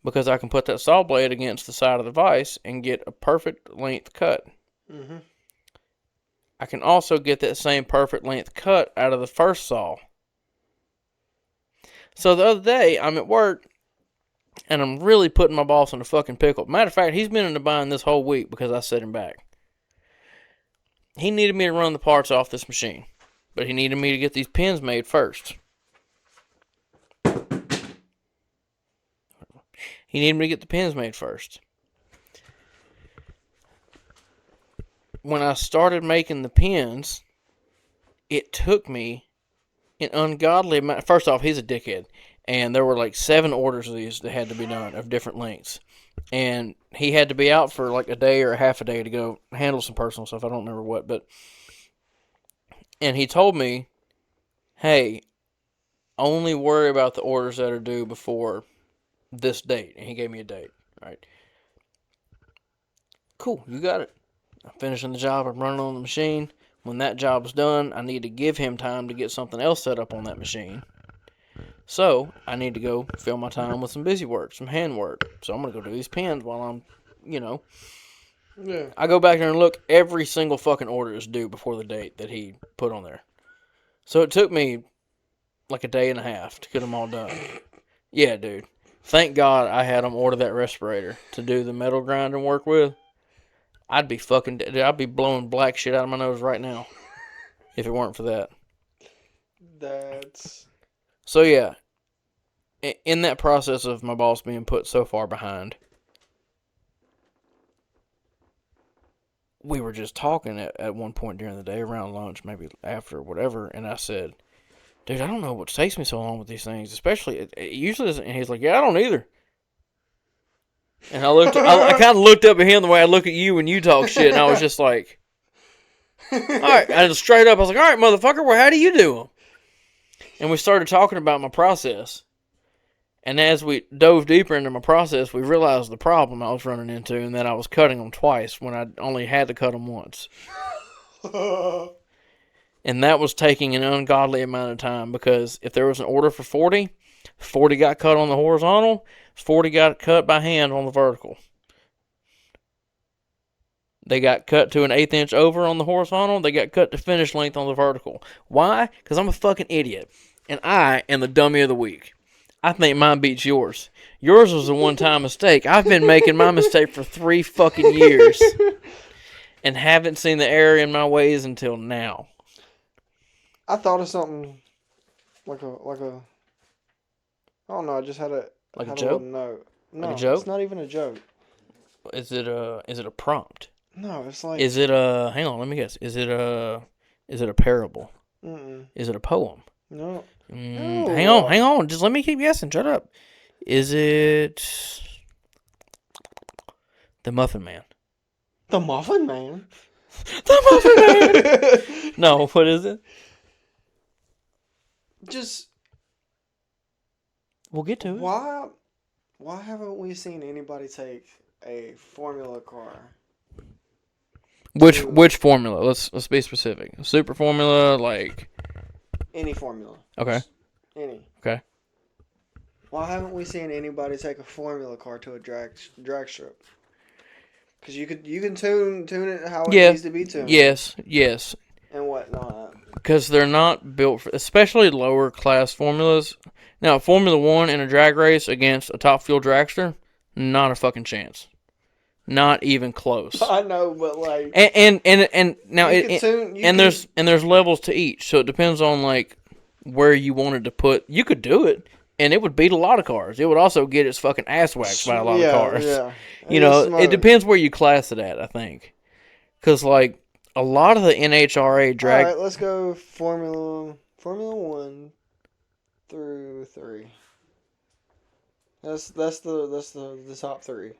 Speaker 1: because I can put that saw blade against the side of the vise and get a perfect length cut.
Speaker 2: Mm-hmm.
Speaker 1: I can also get that same perfect length cut out of the first saw. So the other day, I'm at work, and I'm really putting my boss in a fucking pickle. Matter of fact, he's been in the bind this whole week because I set him back. He needed me to run the parts off this machine, but he needed me to get these pins made first. He needed me to get the pins made first. When I started making the pins, it took me an ungodly amount. First off, he's a dickhead. And there were like 7 orders of these that had to be done of different lengths. And he had to be out for like a day or a half a day to go handle some personal stuff. I don't remember what. And he told me, hey, only worry about the orders that are due before this date. And he gave me a date. Right. Cool, you got it. I'm finishing the job. I'm running on the machine. When that job's done, I need to give him time to get something else set up on that machine. So, I need to go fill my time with some busy work, some hand work. So, I'm going to go do these pins while I'm,
Speaker 2: Yeah.
Speaker 1: I go back there and look. Every single fucking order is due before the date that he put on there. So, it took me like a day and a half to get them all done. Yeah, dude. Thank God I had him order that respirator to do the metal grinding work with. I'd be blowing black shit out of my nose right now if it weren't for that. So, yeah, in that process of my boss being put so far behind, we were just talking at one point during the day, around lunch, maybe after, whatever, and I said, dude, I don't know what takes me so long with these things, especially, it usually doesn't, and he's like, yeah, I don't either. And I kind of looked up at him the way I look at you when you talk shit, and I was just like, all right, and straight up, I was like, all right, motherfucker, well, how do you do them? And we started talking about my process. And as we dove deeper into my process, we realized the problem I was running into, and that I was cutting them twice when I only had to cut them once. And that was taking an ungodly amount of time, because if there was an order for 40 got cut on the horizontal, 40 got cut by hand on the vertical. They got cut to an 1/8 inch over on the horizontal. They got cut to finish length on the vertical. Why? Because I'm a fucking idiot. And I am the dummy of the week. I think mine beats yours. Yours was a one-time mistake. I've been making my mistake for 3 fucking years. And haven't seen the error in my ways until now.
Speaker 2: I thought of something like a I don't know, I just had a
Speaker 1: joke?
Speaker 2: note. No,
Speaker 1: like a joke?
Speaker 2: It's not even a joke.
Speaker 1: Is it a prompt?
Speaker 2: No, it's like...
Speaker 1: Is it a... Hang on, let me guess. Is it a parable?
Speaker 2: Mm-mm.
Speaker 1: Is it a poem?
Speaker 2: No.
Speaker 1: No. Hang on. Just let me keep guessing. Shut up. Is it... The Muffin Man?
Speaker 2: The Muffin Man?
Speaker 1: The Muffin Man! No, what is it?
Speaker 2: Just...
Speaker 1: We'll get to it.
Speaker 2: Why haven't we seen anybody take a formula car?
Speaker 1: Which formula? Let's be specific. Super formula, like...
Speaker 2: Any formula.
Speaker 1: Okay.
Speaker 2: Just any.
Speaker 1: Okay.
Speaker 2: Why haven't we seen anybody take a formula car to a drag strip? Because you can tune it how it needs to be tuned.
Speaker 1: Yes.
Speaker 2: And whatnot.
Speaker 1: Because they're not built for... Especially lower class formulas. Now, Formula 1 in a drag race against a top fuel dragster, not a fucking chance. Not even close.
Speaker 2: I know, but like...
Speaker 1: And now... there's levels to each, so it depends on, like, where you wanted to put... You could do it, and it would beat a lot of cars. It would also get its fucking ass whacked by a lot of cars. Yeah. It depends where you class it at, I think. Because, like, a lot of the NHRA drag...
Speaker 2: Alright, let's go Formula 1 through 3. That's the top 3.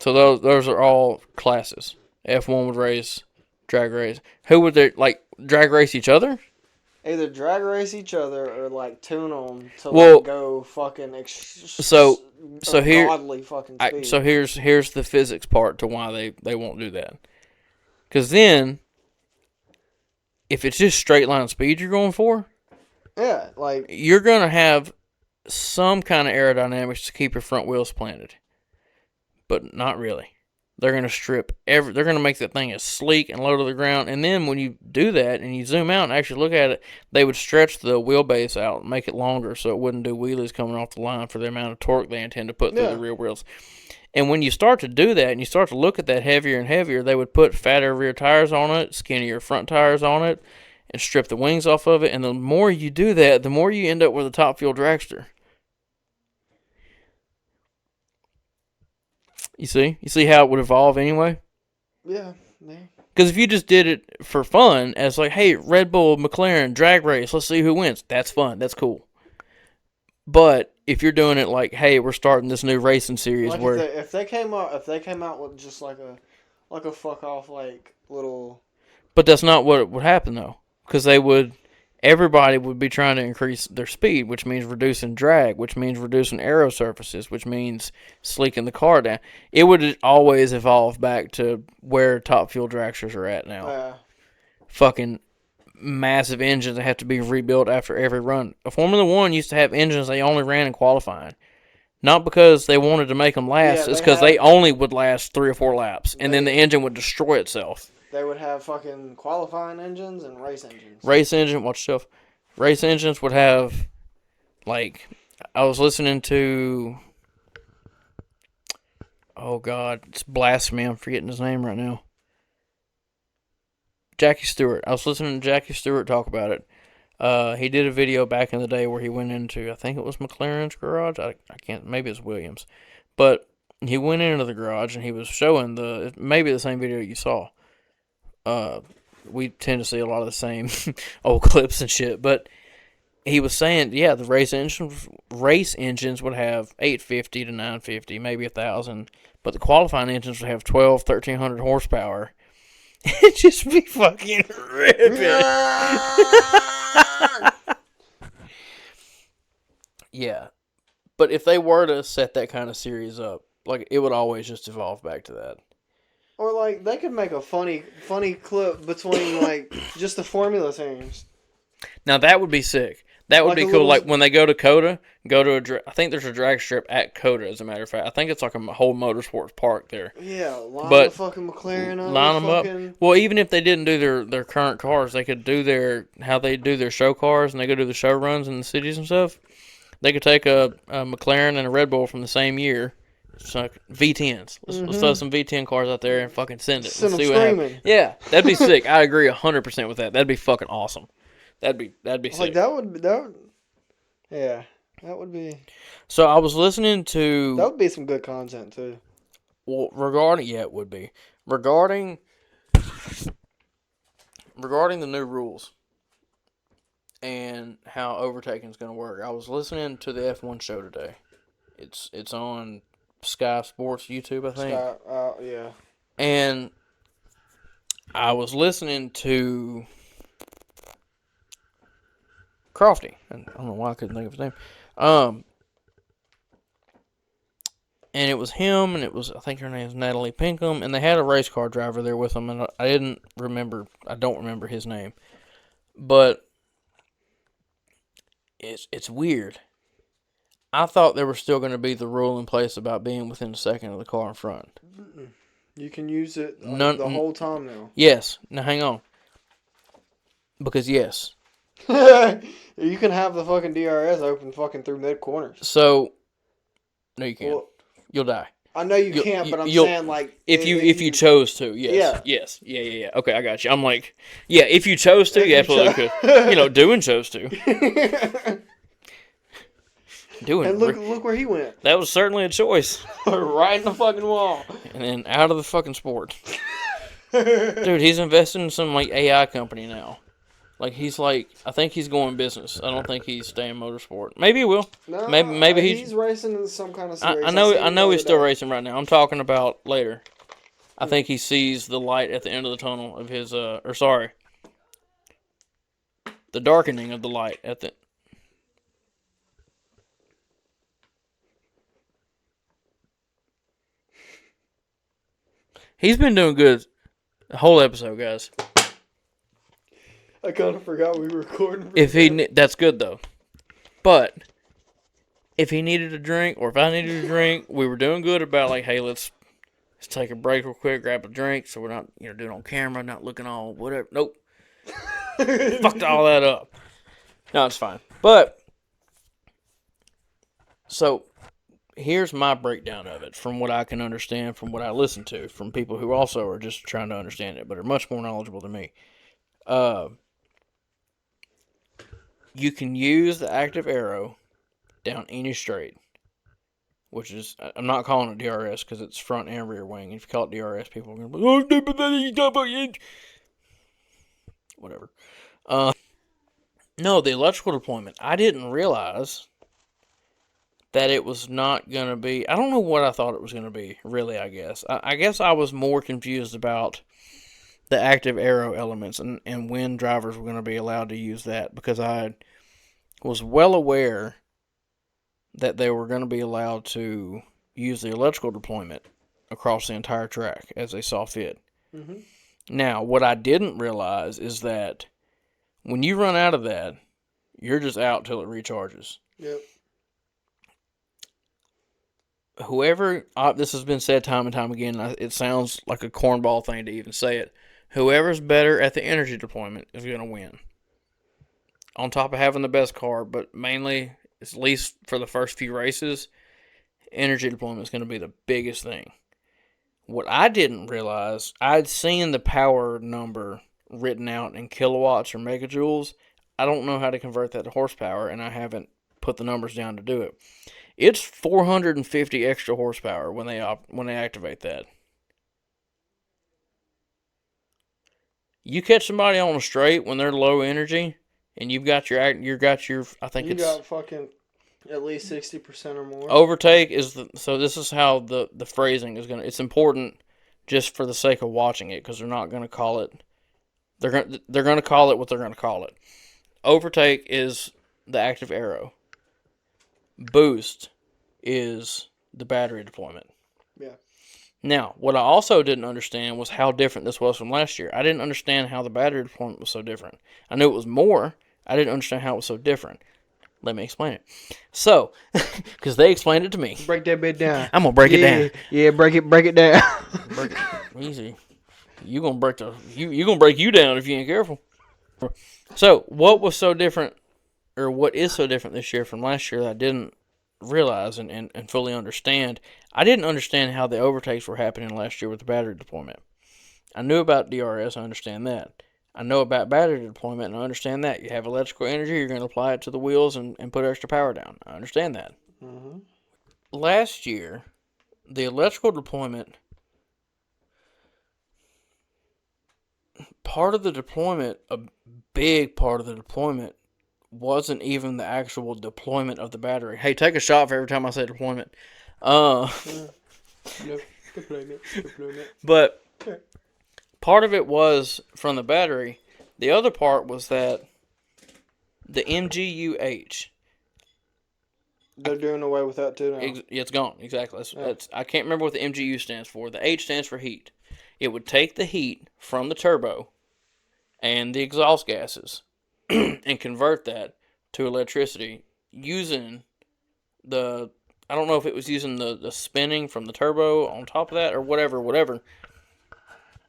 Speaker 1: So those are all classes. F1 would race, drag race. Who would they, like, drag race each other?
Speaker 2: Either drag race each other or, like, tune them to, like, go fucking... godly fucking speed.
Speaker 1: So here's the physics part to why they won't do that. Because then, if it's just straight line speed you're going for...
Speaker 2: Yeah, like...
Speaker 1: You're going to have some kind of aerodynamics to keep your front wheels planted, but not really. They're going to strip they're going to make that thing as sleek and low to the ground. And then when you do that and you zoom out and actually look at it, they would stretch the wheelbase out and make it longer so it wouldn't do wheelies coming off the line for the amount of torque they intend to put through the rear wheels. And when you start to do that and you start to look at that heavier and heavier, they would put fatter rear tires on it, skinnier front tires on it, and strip the wings off of it. And the more you do that, the more you end up with a top fuel dragster. You see how it would evolve anyway?
Speaker 2: Yeah.
Speaker 1: Because if you just did it for fun, as like, hey, Red Bull, McLaren, drag race, let's see who wins. That's fun. That's cool. But if you're doing it like, hey, we're starting this new racing series,
Speaker 2: like
Speaker 1: where
Speaker 2: if they came out with just like a fuck off like little.
Speaker 1: But that's not what would happen though, because everybody would be trying to increase their speed, which means reducing drag, which means reducing aero surfaces, which means sleeking the car down. It would always evolve back to where top fuel dragsters are at now. Fucking massive engines that have to be rebuilt after every run. Formula One used to have engines they only ran in qualifying. Not because they wanted to make them last, it's because they only would last 3 or 4 laps, and then the engine would destroy itself.
Speaker 2: They would have fucking qualifying engines and race engines.
Speaker 1: Watch yourself. Race engines would have, like, I was listening to, oh God, it's blasphemy, I'm forgetting his name right now. Jackie Stewart. I was listening to Jackie Stewart talk about it. He did a video back in the day where he went into, I think it was McLaren's garage. I can't, maybe it's Williams. But he went into the garage and he was showing maybe the same video you saw. We tend to see a lot of the same old clips and shit, but he was saying, yeah, the race engines would have 850 to 950, maybe 1,000, but the qualifying engines would have 1,300 horsepower. It'd just be fucking ripping. Yeah, but if they were to set that kind of series up, like, it would always just evolve back to that.
Speaker 2: Or, like, they could make a funny clip between, like, just the Formula teams.
Speaker 1: Now, that would be sick. That would be cool. Like, when they go to COTA, I think there's a drag strip at COTA, as a matter of fact. I think it's like a whole motorsports park there.
Speaker 2: Yeah, line the fucking McLaren up.
Speaker 1: Line them up. Well, even if they didn't do their current cars, they could do how they do their show cars, and they go do the show runs in the cities and stuff. They could take a McLaren and a Red Bull from the same year. So V10s. Let's throw some V10 cars out there and fucking send it. Let's see what happens. Yeah, that'd be sick. I agree 100% with that. That'd be fucking awesome. That'd be sick.
Speaker 2: Like that would yeah, that would be.
Speaker 1: So I was listening to.
Speaker 2: That would be some good content too.
Speaker 1: Well, it would be regarding the new rules and how overtaking is going to work. I was listening to the F1 show today. It's on Sky Sports YouTube, I think.
Speaker 2: Yeah.
Speaker 1: And I was listening to Crofty. And I don't know why I couldn't think of his name. And it was him, and I think her name is Natalie Pinkham, and they had a race car driver there with them, and I don't remember his name. But it's weird. I thought there was still going to be the rule in place about being within a second of the car in front.
Speaker 2: You can use it the whole time now.
Speaker 1: Yes. Now, hang on. Because, yes.
Speaker 2: You can have the fucking DRS open fucking through mid-corners.
Speaker 1: So, no, you can't. Well, you'll die.
Speaker 2: I know you can't, but I'm saying, like...
Speaker 1: If you chose to, yes. Yeah. Yes. Yeah. Okay, I got you. I'm like, yeah, if you chose to, you absolutely could. Doing chose to.
Speaker 2: And look where he went.
Speaker 1: That was certainly a choice.
Speaker 2: Right in the fucking wall.
Speaker 1: And then out of the fucking sport. Dude, he's investing in some like AI company now. Like I think he's going business. I don't think he's staying motorsport. Maybe he will. No, maybe
Speaker 2: he's racing in some kind of series.
Speaker 1: I know he's still racing right now. I'm talking about later. I think he sees the light at the end of the tunnel of his the darkening of the light at the. He's been doing good the whole episode, guys.
Speaker 2: I kind of forgot we were recording.
Speaker 1: That's good though. But if he needed a drink or if I needed a drink, we were doing good about like, hey, let's take a break real quick, grab a drink, so we're not doing it on camera, not looking all whatever. Nope, fucked all that up. No, it's fine. But so here's my breakdown of it from what I can understand, from what I listen to, from people who also are just trying to understand it, but are much more knowledgeable than me. You can use the active arrow down any straight, which is, I'm not calling it DRS because it's front and rear wing. If you call it DRS, people are going to be like, oh, whatever. No, the electrical deployment, I didn't realize that it was not going to be, I don't know what I thought it was going to be, really, I guess. I guess I was more confused about the active arrow elements and when drivers were going to be allowed to use that, because I was well aware that they were going to be allowed to use the electrical deployment across the entire track as they saw fit. Mm-hmm. Now, what I didn't realize is that when you run out of that, you're just out till it recharges.
Speaker 2: Yep.
Speaker 1: Whoever, this has been said time and time again, it sounds like a cornball thing to even say it. Whoever's better at the energy deployment is going to win. On top of having the best car, but mainly, at least for the first few races, energy deployment is going to be the biggest thing. What I didn't realize, I'd seen the power number written out in kilowatts or megajoules. I don't know how to convert that to horsepower, and I haven't put the numbers down to do it. It's 450 extra horsepower when they activate that. You catch somebody on a straight when they're low energy, and I think
Speaker 2: you got fucking at least 60% or more.
Speaker 1: Overtake is so this is how the phrasing is it's important just for the sake of watching it, because they're not gonna call it. They're gonna call it what they're gonna call it. Overtake is the active arrow. Boost is the battery deployment.
Speaker 2: Yeah.
Speaker 1: Now, what I also didn't understand was how different this was from last year. I didn't understand how the battery deployment was so different. I knew it was more. I didn't understand how it was so different. Let me explain it. So, because they explained it to me.
Speaker 2: Break that bit down.
Speaker 1: I'm gonna break it down.
Speaker 2: Yeah, break it down.
Speaker 1: Break it easy. You gonna break you down if you ain't careful. So, what was so different, or what is so different this year from last year that I didn't realize and fully understand? I didn't understand how the overtakes were happening last year with the battery deployment. I knew about DRS, I understand that. I know about battery deployment, and I understand that. You have electrical energy, you're going to apply it to the wheels and put extra power down. I understand that. Mm-hmm. Last year, the electrical deployment, a big part of the deployment, wasn't even the actual deployment of the battery. Hey, take a shot for every time I say deployment.
Speaker 2: Deployment.
Speaker 1: But part of it was from the battery. The other part was that the MGUH.
Speaker 2: They're doing away with that too now.
Speaker 1: It's gone. Exactly. That's I can't remember what the MGU stands for. The H stands for heat. It would take the heat from the turbo and the exhaust gases and convert that to electricity using I don't know if it was using the spinning from the turbo on top of that or whatever.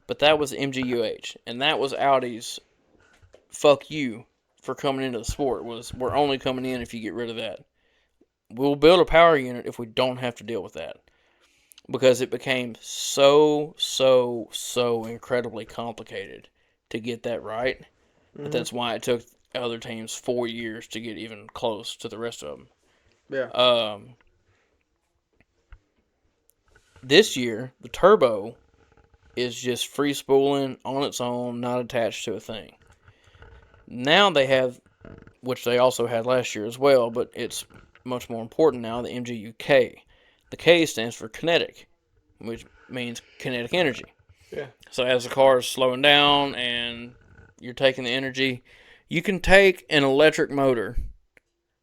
Speaker 1: But that was MGUH. And that was Audi's fuck you for coming into the sport. We're only coming in if you get rid of that. We'll build a power unit if we don't have to deal with that. Because it became so incredibly complicated to get that right. Mm-hmm. But that's why it took other teams 4 years to get even close to the rest of them.
Speaker 2: Yeah.
Speaker 1: This year, the turbo is just free spooling on its own, not attached to a thing. Now they have, which they also had last year as well, but it's much more important now, the MGU-K. The K stands for kinetic, which means kinetic energy.
Speaker 2: Yeah.
Speaker 1: So as the car is slowing down and you're taking the energy, you can take an electric motor,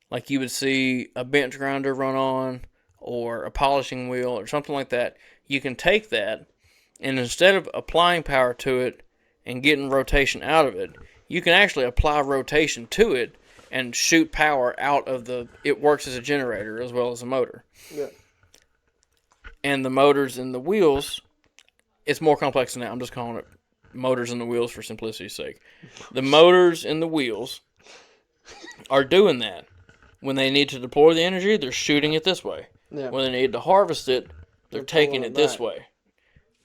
Speaker 1: like you would see a bench grinder run on, or a polishing wheel, or something like that. You can take that, and instead of applying power to it and getting rotation out of it, you can actually apply rotation to it and shoot power out of the. It works as a generator as well as a motor.
Speaker 2: Yeah.
Speaker 1: And the motors and the wheels, it's more complex than that. I'm just calling it motors and the wheels for simplicity's sake. The motors and the wheels are doing that. When they need to deploy the energy, they're shooting it this way.
Speaker 2: Yeah.
Speaker 1: When they need to harvest it, they're taking it this
Speaker 2: back.
Speaker 1: way.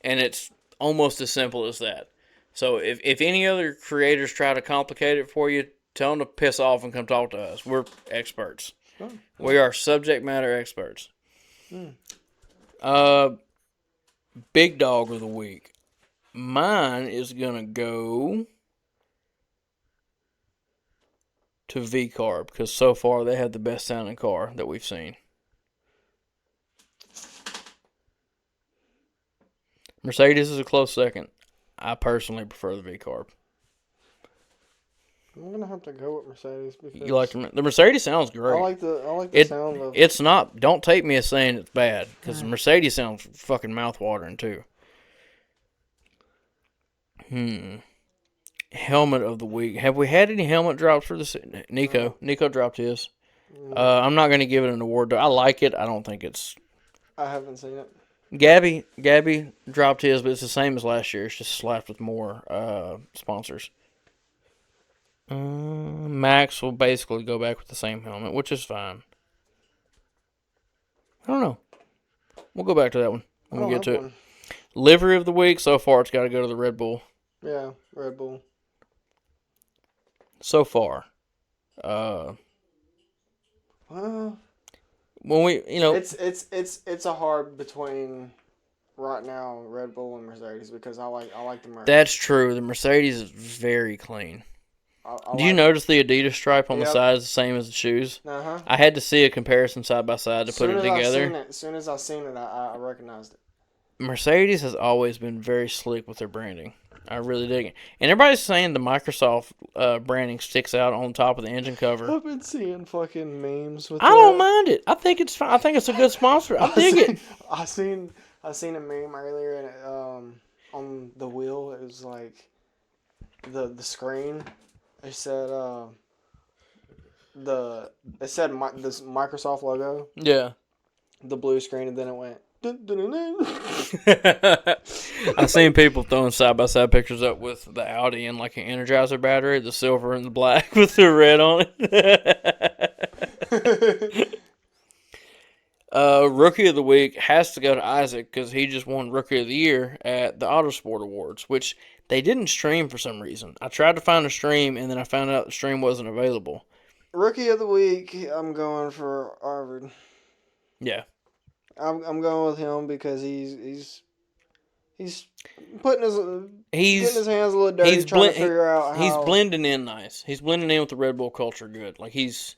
Speaker 1: And it's almost as simple as that. So if any other creators try to complicate it for you, tell them to piss off and come talk to us. We're experts.
Speaker 2: Oh.
Speaker 1: We are subject matter experts.
Speaker 2: Hmm.
Speaker 1: Big dog of the week. Mine is going to go to V-Carb because so far they have the best sounding car that we've seen. Mercedes is a close second. I personally prefer the V-Carb.
Speaker 2: I'm gonna have to go with Mercedes because
Speaker 1: You like the Mercedes sounds great.
Speaker 2: I like the sound of
Speaker 1: It's not. Don't take me as saying it's bad because the Mercedes sounds fucking mouth-watering too. Helmet of the week. Have we had any helmet drops for this? Nico dropped his. I'm not going to give it an award. I like it. I don't think it's.
Speaker 2: I haven't seen it.
Speaker 1: Gabby dropped his, but it's the same as last year. It's just slapped with more sponsors. Max will basically go back with the same helmet, which is fine. I don't know. We'll go back to that one when we get to it. Livery of the week. So far, it's got to go to the Red Bull.
Speaker 2: Yeah, Red Bull.
Speaker 1: So far.
Speaker 2: Well,
Speaker 1: When we,
Speaker 2: it's a hard between right now Red Bull and Mercedes because I like the Mercedes.
Speaker 1: That's true. The Mercedes is very clean. Do you
Speaker 2: like
Speaker 1: notice the Adidas stripe on the side is the same as the shoes?
Speaker 2: Uh-huh.
Speaker 1: I had to see a comparison side by side to put it together.
Speaker 2: As soon as I seen it, I recognized it.
Speaker 1: Mercedes has always been very slick with their branding. I really dig it. And everybody's saying the Microsoft branding sticks out on top of the engine cover.
Speaker 2: I've been seeing fucking memes with
Speaker 1: I don't mind it. I think it's fine. I think it's a good sponsor. I dig it.
Speaker 2: I seen a meme earlier and on the wheel. It was like the screen. It said this Microsoft logo.
Speaker 1: Yeah.
Speaker 2: The blue screen, and then it went. Dun, dun, dun, dun.
Speaker 1: I've seen people throwing side-by-side pictures up with the Audi and like an Energizer battery, the silver and the black with the red on it. Rookie of the week has to go to Isaac because he just won Rookie of the Year at the Autosport Awards, which they didn't stream for some reason. I tried to find a stream, and then I found out the stream wasn't available.
Speaker 2: Rookie of the week, I'm going for Arvid.
Speaker 1: Yeah.
Speaker 2: I'm going with him because he's putting getting his hands a little dirty, trying to figure out how
Speaker 1: he's blending in nice. He's blending in with the Red Bull culture good. Like he's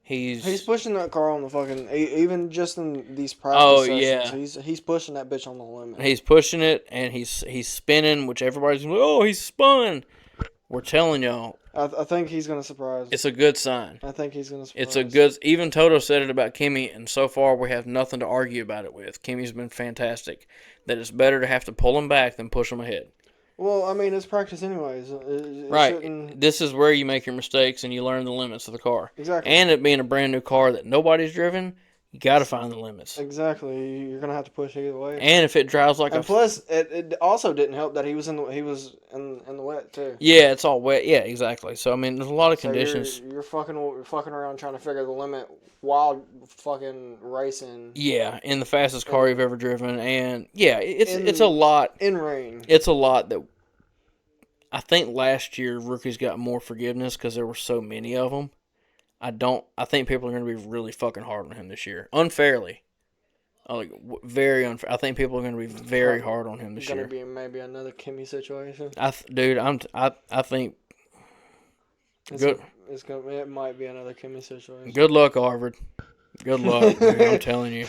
Speaker 2: pushing that car on the fucking even just in these practice sessions.
Speaker 1: Yeah.
Speaker 2: He's pushing that bitch on the limit.
Speaker 1: He's pushing it and he's spinning, which everybody's like, oh, he's spun. We're telling y'all.
Speaker 2: I think he's gonna surprise.
Speaker 1: It's a good sign.
Speaker 2: I think he's gonna surprise.
Speaker 1: It's a good. Even Toto said it about Kimmy, and so far we have nothing to argue about it with. Kimmy's been fantastic. That it's better to have to pull him back than push him ahead.
Speaker 2: Well, I mean, it's practice anyways.
Speaker 1: Right. This is where you make your mistakes and you learn the limits of the car.
Speaker 2: Exactly.
Speaker 1: And it being a brand new car that nobody's driven, you got to find the limits.
Speaker 2: Exactly. You're gonna have to push either way.
Speaker 1: And if it drives like
Speaker 2: and plus, it also didn't help that he was in the wet too.
Speaker 1: Yeah, it's all wet. Yeah, exactly. So I mean, there's a lot of conditions.
Speaker 2: You're fucking around trying to figure the limit while fucking racing.
Speaker 1: Yeah, in the fastest car you've ever driven, and yeah, it's a lot
Speaker 2: in rain.
Speaker 1: It's a lot that I think last year rookies got more forgiveness because there were so many of them. I think people are going to be really fucking hard on him this year, unfairly. Like very unfair. I think people are going to be very hard on him this year.
Speaker 2: Going to be maybe another Kimmy situation.
Speaker 1: I think.
Speaker 2: It might be another Kimmy situation.
Speaker 1: Good luck, Harvard. Good luck, dude, I'm telling you.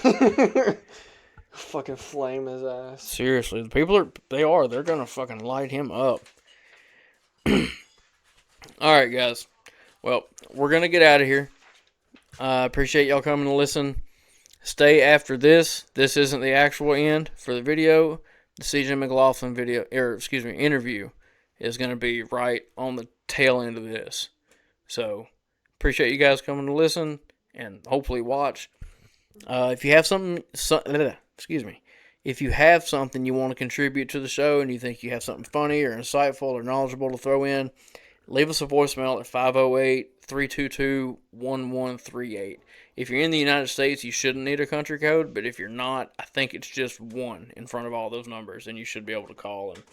Speaker 2: Fucking flame his ass.
Speaker 1: Seriously, the people they're gonna fucking light him up. All right, guys. Well, we're gonna get out of here. Appreciate y'all coming to listen. Stay after this. This isn't the actual end for the video. The CJ McLaughlin interview is gonna be right on the tail end of this. So Appreciate you guys coming to listen and hopefully watch. If you have if you have something you want to contribute to the show and you think you have something funny or insightful or knowledgeable to throw in, leave us a voicemail at 508-322-1138. If you're in the United States, you shouldn't need a country code, but if you're not, I think it's just 1 in front of all those numbers, and you should be able to call and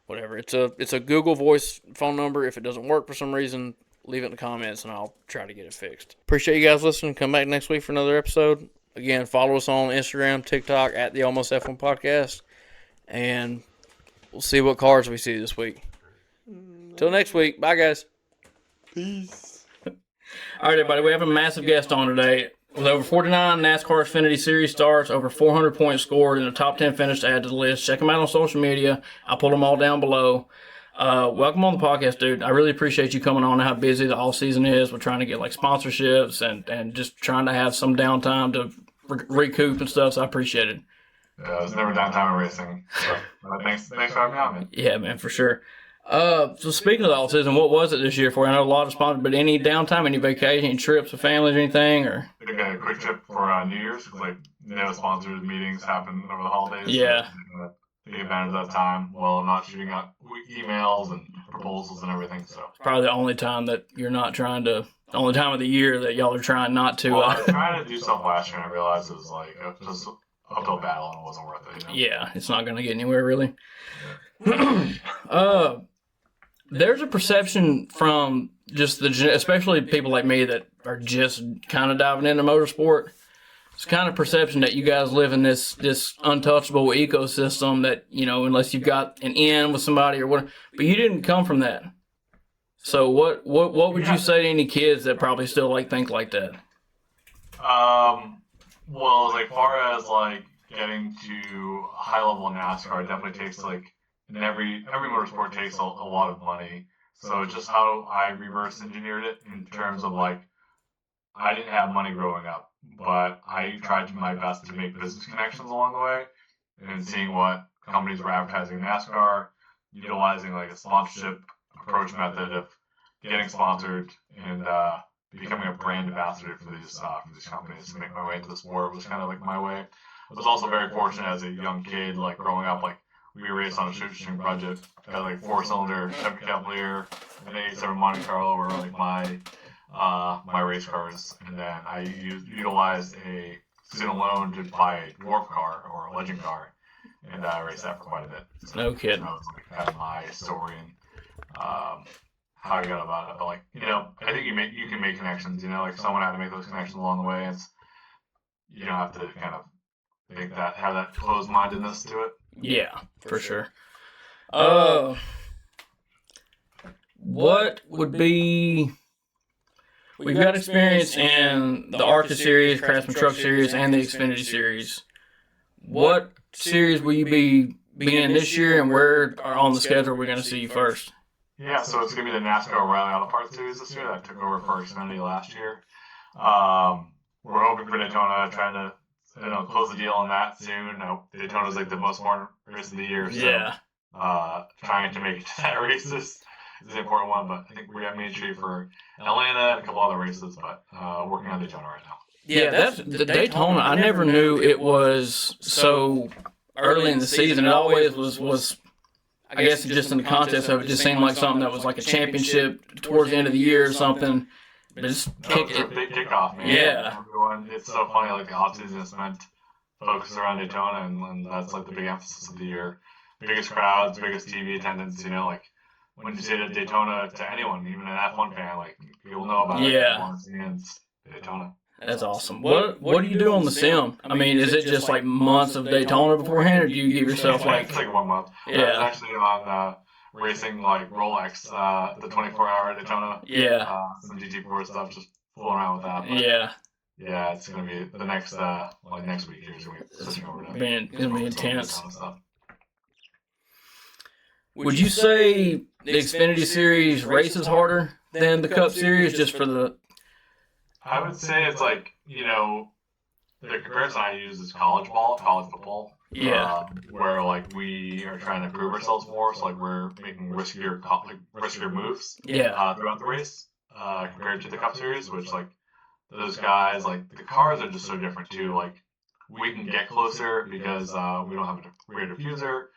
Speaker 1: whatever. It's a Google Voice phone number. If it doesn't work for some reason, leave it in the comments, and I'll try to get it fixed. Appreciate you guys listening. Come back next week for another episode. Again, follow us on Instagram, TikTok, at the Almost F1 Podcast, and we'll see what cars we see this week. Till next week. Bye, guys.
Speaker 2: Peace.
Speaker 1: All right, everybody. We have a massive guest on today. With over 49 NASCAR Xfinity Series starts, over 400 points scored, and a top 10 finish to add to the list. Check him out on social media. I'll put them all down below. Welcome on the podcast, dude. I really appreciate you coming on and how busy the off season is. We're trying to get sponsorships and just trying to have some downtime to recoup and stuff. So I appreciate it.
Speaker 3: Yeah, there's never downtime in racing. So, thanks for having me on, man.
Speaker 1: Yeah, man, for sure. So speaking of the off season, what was it this year for you? I know a lot of sponsors, but any downtime, any vacation, any trips with families or anything, or?
Speaker 3: I took a quick trip for New Year's because sponsored meetings happen over the holidays.
Speaker 1: Yeah.
Speaker 3: So, take advantage of that time while I'm not shooting out emails and proposals and everything. So
Speaker 1: probably the only time that you're not trying to, the only time of the year that y'all are trying not to.
Speaker 3: Well, I was trying to do stuff last year and I realized it was just uphill battle and it wasn't worth it.
Speaker 1: Yeah, it's not going to get anywhere really. There's a perception from just especially people like me that are just kind of diving into motorsport. It's kind of perception that you guys live in this untouchable ecosystem that, unless you've got an in with somebody or whatever, but you didn't come from that. So what would you say to any kids that probably still think like that?
Speaker 3: Well, as far as getting to high level NASCAR, it definitely takes and every motorsport takes a lot of money. So just how I reverse engineered it in terms of I didn't have money growing up, but I tried my best to make business connections along the way and seeing what companies were advertising NASCAR, utilizing a sponsorship approach method of getting sponsored and becoming a brand ambassador for these companies to make my way into the sport was kind of my way. I was also very fortunate as a young kid, growing up, we raced on a shoestring budget. I had 4-cylinder Chevy Cavalier and 87 Monte Carlo were my race cars, and then I utilized a student loan to buy a dwarf car or a legend car, and I raced that for quite a bit. So
Speaker 1: no kidding.
Speaker 3: That was kind of my story and how I got about it. But I think you can make connections. Someone had to make those connections along the way. You don't have to kind of have that closed-mindedness to it.
Speaker 1: Yeah, for sure. What would be? We've got experience in the ARCA Series, Craftsman Truck Series, and the Xfinity Series. What series will you be in this year, and where on the schedule are we going to see you first?
Speaker 3: Yeah, so it's going to be the NASCAR Rally Auto Parts Series this year that took over for Xfinity last year. We're hoping for Daytona, trying to close the deal on that soon. Daytona's the most important race of the year, so
Speaker 1: yeah.
Speaker 3: Trying to make it to that race is the important one, but I think we have Main Street for Atlanta and a couple other races, but working on Daytona right now.
Speaker 1: Yeah, that's the Daytona. I never knew it was so early in the season. It always was. I guess just in the context of it, just seemed like something that was like a championship towards the end of the year or something. But it's
Speaker 3: a big kickoff, man.
Speaker 1: Yeah.
Speaker 3: Everyone, it's so funny. The off season is meant focus around Daytona, and that's the big emphasis of the year. Biggest crowds, biggest TV attendance. When you say to Daytona to anyone, even an F1 fan, people know about it.
Speaker 1: Yeah.
Speaker 3: It's Daytona.
Speaker 1: That's awesome. What do you do on the sim? I mean, is it just months of Daytona beforehand, or do you give yourself
Speaker 3: It's 1 month.
Speaker 1: Yeah.
Speaker 3: I was actually on racing Rolex, the 24-hour Daytona.
Speaker 1: Yeah.
Speaker 3: Some GT4 stuff, just fooling around with that. But yeah, it's gonna be the next next week here. It's gonna be
Speaker 1: intense. Would you say the Xfinity Series races harder than the Cup Series, just for the?
Speaker 3: I would say it's the comparison I use is college football.
Speaker 1: Yeah.
Speaker 3: Where we are trying to prove ourselves more, so we're making riskier moves.
Speaker 1: Yeah.
Speaker 3: Throughout the race. compared to the Cup Series, which like those guys, like the cars are just so different too. Like we can get closer because we don't have a rear diffuser.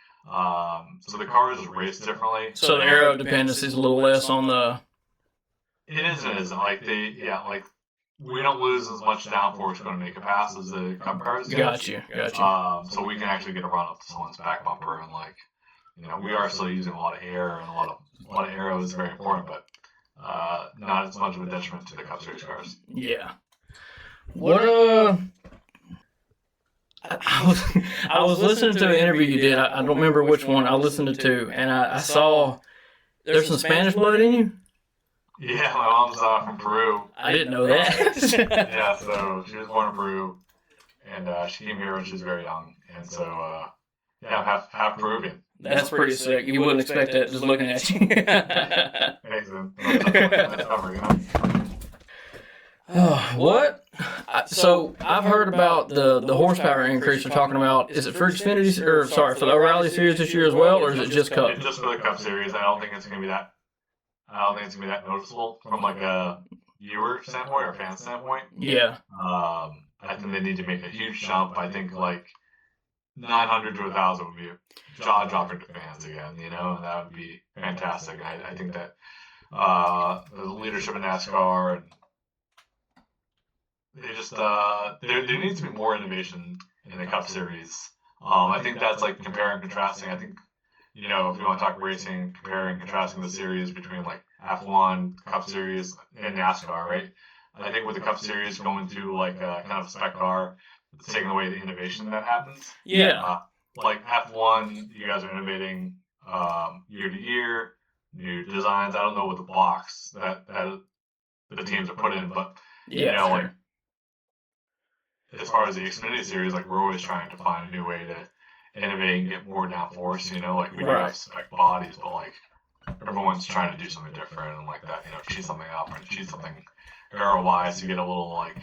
Speaker 3: So the cars race differently.
Speaker 1: So the aero dependence is a little less on the.
Speaker 3: It is and isn't. Like like we don't lose as much downforce going to make a pass as the Cup cars.
Speaker 1: Got you.
Speaker 3: So we can actually get a run up to someone's back bumper and like, we are still using a lot of air and a lot of aero is very important, but not as much of a detriment to the Cup Series cars.
Speaker 1: Yeah. What I was listening to an interview you did. I don't remember which one. I listened to two, and I saw there's some Spanish blood in you.
Speaker 3: Yeah, my mom's from Peru.
Speaker 1: I didn't know that.
Speaker 3: Yeah, so she was born in Peru, and she came here when she was very young, and so I'm half Peruvian.
Speaker 1: That's pretty sick. You wouldn't expect that just looking at you. What? So I've heard about the horsepower increase you're talking about. Is it for Xfinity or for the O'Reilly Series this year as well, or is it just Cup?
Speaker 3: It's just for the Cup Series. I don't think it's gonna be that noticeable from like a viewer standpoint or fan standpoint.
Speaker 1: Yeah.
Speaker 3: I think they need to make a huge jump. I think like 900 to 1,000 would be jaw dropping to fans again. And that would be fantastic. I think that the leadership in NASCAR and they just there needs to be more innovation in the Cup Series. I think that's like comparing and contrasting. I think if you want to talk racing, comparing and contrasting the series between like F1, Cup Series, and NASCAR, right? I think with the Cup Series going to like kind of a spec car, it's taking away the innovation that happens.
Speaker 1: Yeah.
Speaker 3: Like F1, you guys are innovating year to year, new designs. I don't know what the blocks that the teams are put in, but like as far as the Xfinity Series, like we're always trying to find a new way to innovate and get more downforce. Like we do have spec bodies, but like everyone's trying to do something different and like that. Cheat something up and cheat something aero-wise to get a little like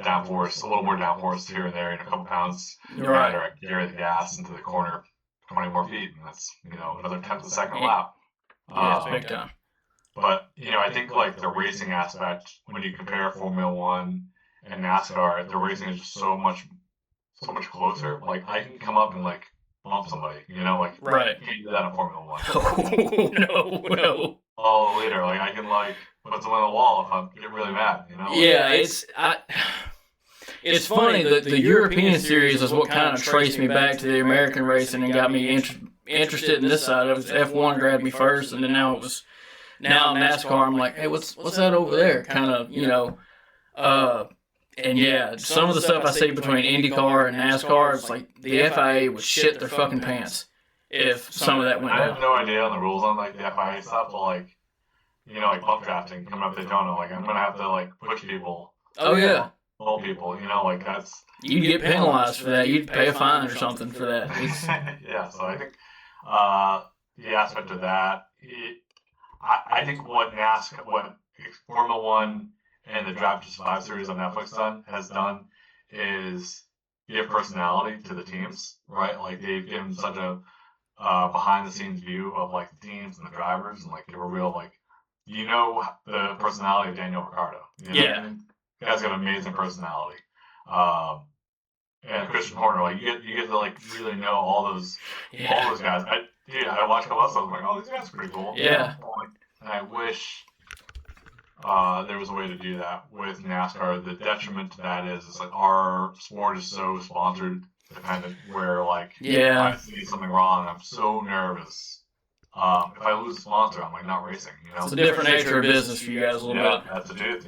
Speaker 3: downforce, a little more downforce here and there, a couple pounds.
Speaker 1: Right.
Speaker 3: Or carry the gas into the corner 20 more feet, and that's another tenth of a second lap.
Speaker 1: Yeah, it's big time.
Speaker 3: But I think like the racing aspect, when you compare Formula One and NASCAR, the racing is just so much closer. Like I can come up and like bump somebody, like
Speaker 1: right.
Speaker 3: You can't do that in Formula One.
Speaker 1: Oh, no.
Speaker 3: Oh, later, like I can like put someone on the wall if I get really mad,
Speaker 1: Yeah, it's funny that the European series is what kind of traced me back to the American racing and got me interested in this side of it. F1 grabbed me first, and then now NASCAR. I'm like, hey, what's that over there? Kind of, and yeah, some of the stuff I see between IndyCar and NASCAR, it's like the FIA would shit their fucking pants if some of that went down.
Speaker 3: I have no idea on the rules on like the FIA stuff, but like, like bump drafting coming up Daytona, like I'm gonna have to like push people.
Speaker 1: Oh yeah.
Speaker 3: Pull people, like that's.
Speaker 1: You'd get penalized for that. You'd pay a fine or something for that.
Speaker 3: Yeah, so I think the aspect of that, I think what Formula One and the Drive to Survive series on Netflix has done is give personality to the teams, right? Like they've given such a behind the scenes view of like the teams and the drivers, and like give a real like the personality of Daniel Ricciardo.
Speaker 1: Yeah.
Speaker 3: The guy's got an amazing personality. And Christian Horner, like you get to like really know all those guys. I watched a couple episodes, I'm like, oh, these guys are pretty cool.
Speaker 1: Yeah.
Speaker 3: And I wish there was a way to do that with NASCAR. The detriment to that is like our sport is so sponsored dependent where like if I see something wrong, I'm so nervous. If I lose a sponsor, I'm like not racing.
Speaker 1: It's a different nature of business for you guys a little bit.
Speaker 3: That's the truth,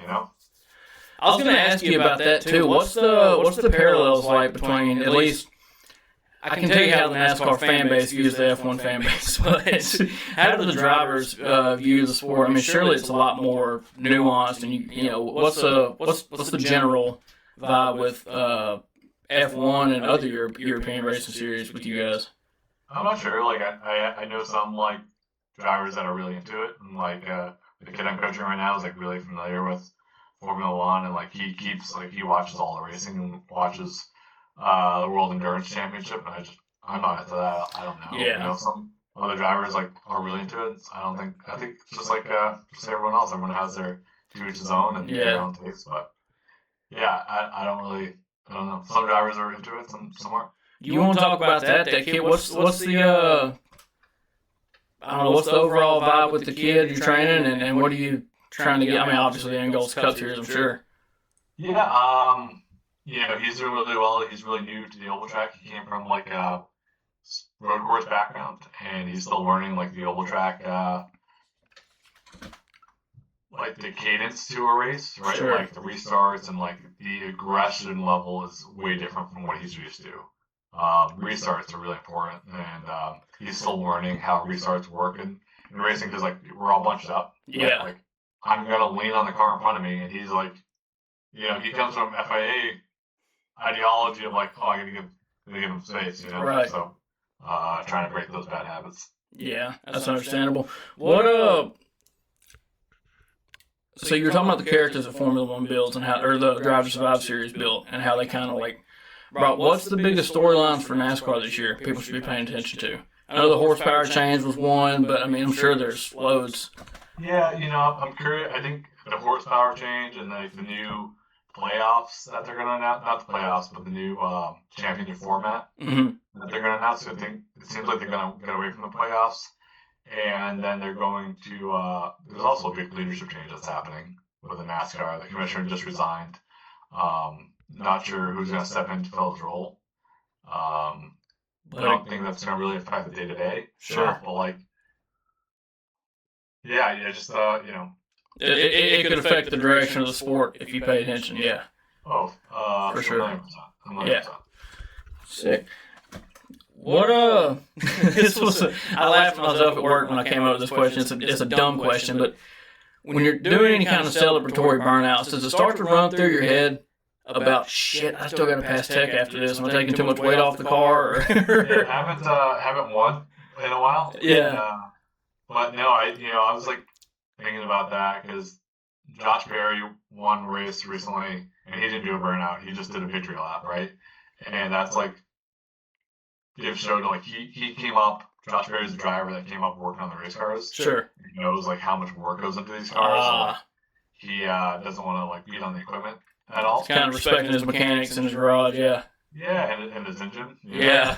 Speaker 1: I was going to ask you about that too. What's the parallels like between, at least, I can tell you how the NASCAR fan base views the F1 fan base, but how do the drivers view the sport? I mean, surely it's a lot more nuanced, and what's the general vibe with F1 and other European racing series with you guys?
Speaker 3: I'm not sure. Like I know some like drivers that are really into it, and like the kid I'm coaching right now is like really familiar with Formula One, and like he watches all the racing and watches the World Endurance Championship, and I'm not into that. I don't know.
Speaker 1: Yeah.
Speaker 3: other drivers like are really into it. I think it's just like just everyone else. Everyone has their to each his own and their own taste. But yeah, I don't know. Some drivers are into it, some aren't.
Speaker 1: You want to talk about that kid? What's the I don't know, what's the overall vibe with the kid you're training, and what are you trying to get? I mean, obviously the end goal is Cup Series, I'm sure.
Speaker 3: Yeah, he's doing really well. He's really new to the oval track. He came from like a road course background, and he's still learning like the oval track, like the cadence to a race, right?
Speaker 1: Sure.
Speaker 3: Like the restarts and like the aggression level is way different from what he's used to. Restarts are really important, and he's still learning how restarts work in racing because like we're all bunched up.
Speaker 1: Yeah.
Speaker 3: Right? Like I'm gonna lean on the car in front of me, and he's like, he comes from FIA ideology of like, oh, I gotta give him space,
Speaker 1: Right.
Speaker 3: So trying to break those bad habits.
Speaker 1: Yeah, that's understandable. What So you were talking about the characters that Formula One builds and how, or the Drive to Survive series built, and how they kind of like. Bro, what's the biggest storylines for NASCAR this year people should be paying attention to? I know the horsepower change was one, but I mean, I'm sure there's loads.
Speaker 3: Yeah, I'm curious. I think the horsepower change and like the new playoffs that they're going to announce, not the playoffs, but the new championship format that they're going to announce. I think it seems like they're going to get away from the playoffs, and then they're going to. There's also a big leadership change that's happening with the NASCAR. The commissioner just resigned. Not sure who's going to step in to fill his role. I don't think that's going to really affect the day-to-day.
Speaker 1: Sure.
Speaker 3: But like, just
Speaker 1: It could affect the direction of the sport if you pay attention. Yeah.
Speaker 3: Oh,
Speaker 1: for sure.
Speaker 3: 100%.
Speaker 1: Yeah. Sick. What this was. I laughed at myself at work when I came up with this question. It's a dumb question, but when you're doing any kind of celebratory burnouts, does it start to run through your head about shit? I still got to pass tech after this. Am I taking too much weight off the car?
Speaker 3: Yeah, haven't won in a while.
Speaker 1: Yeah.
Speaker 3: But no, I was like thinking about that because Josh Berry won a race recently, and he didn't do a burnout. He just did a victory lap, right? And that's like it showed like he came up. Josh Berry's the driver that came up working on the race cars.
Speaker 1: Sure.
Speaker 3: He knows like how much work goes into these cars. So, like, he doesn't want to like beat on the equipment at all.
Speaker 1: He's kind of respecting his mechanics in his garage. Yeah.
Speaker 3: Yeah, and his engine.
Speaker 1: Yeah.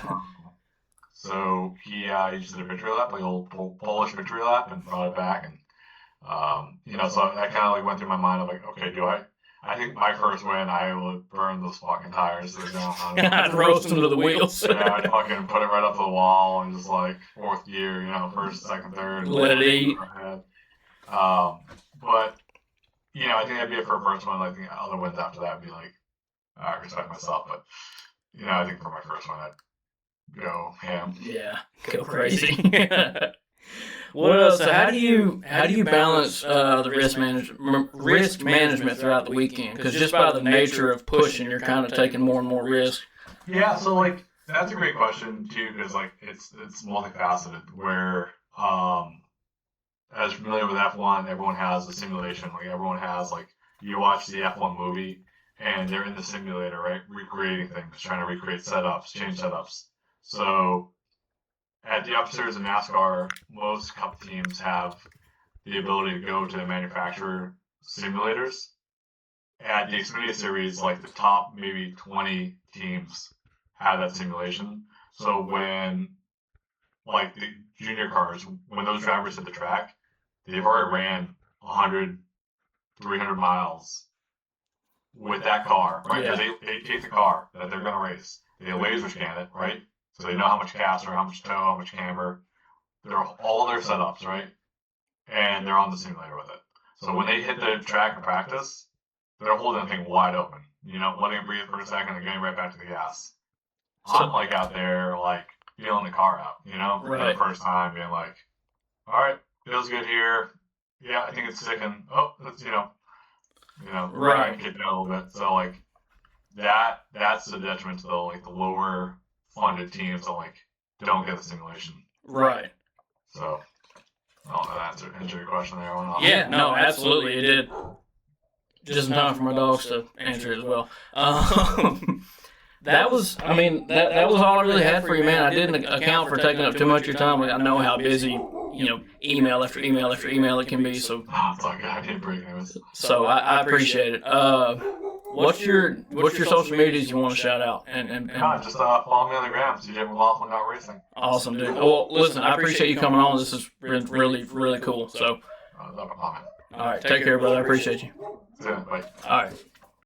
Speaker 3: So he just did a victory lap, like a old Polish victory lap, and brought it back, and so that kind of like went through my mind of like, okay, I think my first win, I would burn those fucking tires.
Speaker 1: I'd roast them to the wheels.
Speaker 3: Yeah, I'd fucking put it right up to the wall and just like fourth gear, first, second, third.
Speaker 1: Let it eat.
Speaker 3: But I think that'd be it for a first one. I think other wins after that would be like, I respect myself, but I think for my first one, I'd go ham.
Speaker 1: Yeah, go crazy. So how do you balance the risk management throughout the weekend? Because just by the nature of pushing, you're kind of taking more and more risk.
Speaker 3: Yeah, so like that's a great question too, because like it's multifaceted. Where as familiar with F1, everyone has a simulation. Like everyone has like you watch the F1 movie and they're in the simulator, right, recreating things, trying to recreate setups, change setups. So at the upstairs in NASCAR, most Cup teams have the ability to go to the manufacturer simulators. At the Xfinity Series, like the top maybe 20 teams have that simulation. So when, like the junior cars, when those drivers hit the track, they've already ran 100, 300 miles with that car, right?
Speaker 1: Yeah.
Speaker 3: They take the car that they're going to race. They laser scan it, right? So they know how much caster, how much tow, how much camber. They're all their setups, right? And they're on the simulator with it. So when they hit the track in practice, they're holding the thing wide open. Letting it breathe for a second and getting right back to the gas. I'm like out there, like feeling the car out, for the first time, being like, all right, feels good here. Yeah, I think it's sticking. Oh, that's
Speaker 1: right.
Speaker 3: Getting a little bit. So like that's the detriment to the lower funded teams that like don't get the simulation.
Speaker 1: Right.
Speaker 3: So I don't know if that answered your question there or not.
Speaker 1: Yeah, no, absolutely it did. Just in time for my dogs to answer it as well. that was, I mean, that was all I really had for you, man. I didn't account for taking up too much of your time. Like, I know how busy, email after email after email it can be. So,
Speaker 3: It's all good. I didn't break news.
Speaker 1: So I appreciate it. What's your social medias you want to shout out? And
Speaker 3: Just follow me on the gram, CJ McLaughlin Racing.
Speaker 1: Awesome, dude. Well, listen, I appreciate you coming on. This is really, really cool. So,
Speaker 3: No problem.
Speaker 1: all right, take care, brother. I appreciate you.
Speaker 3: See ya. Bye.
Speaker 1: All right.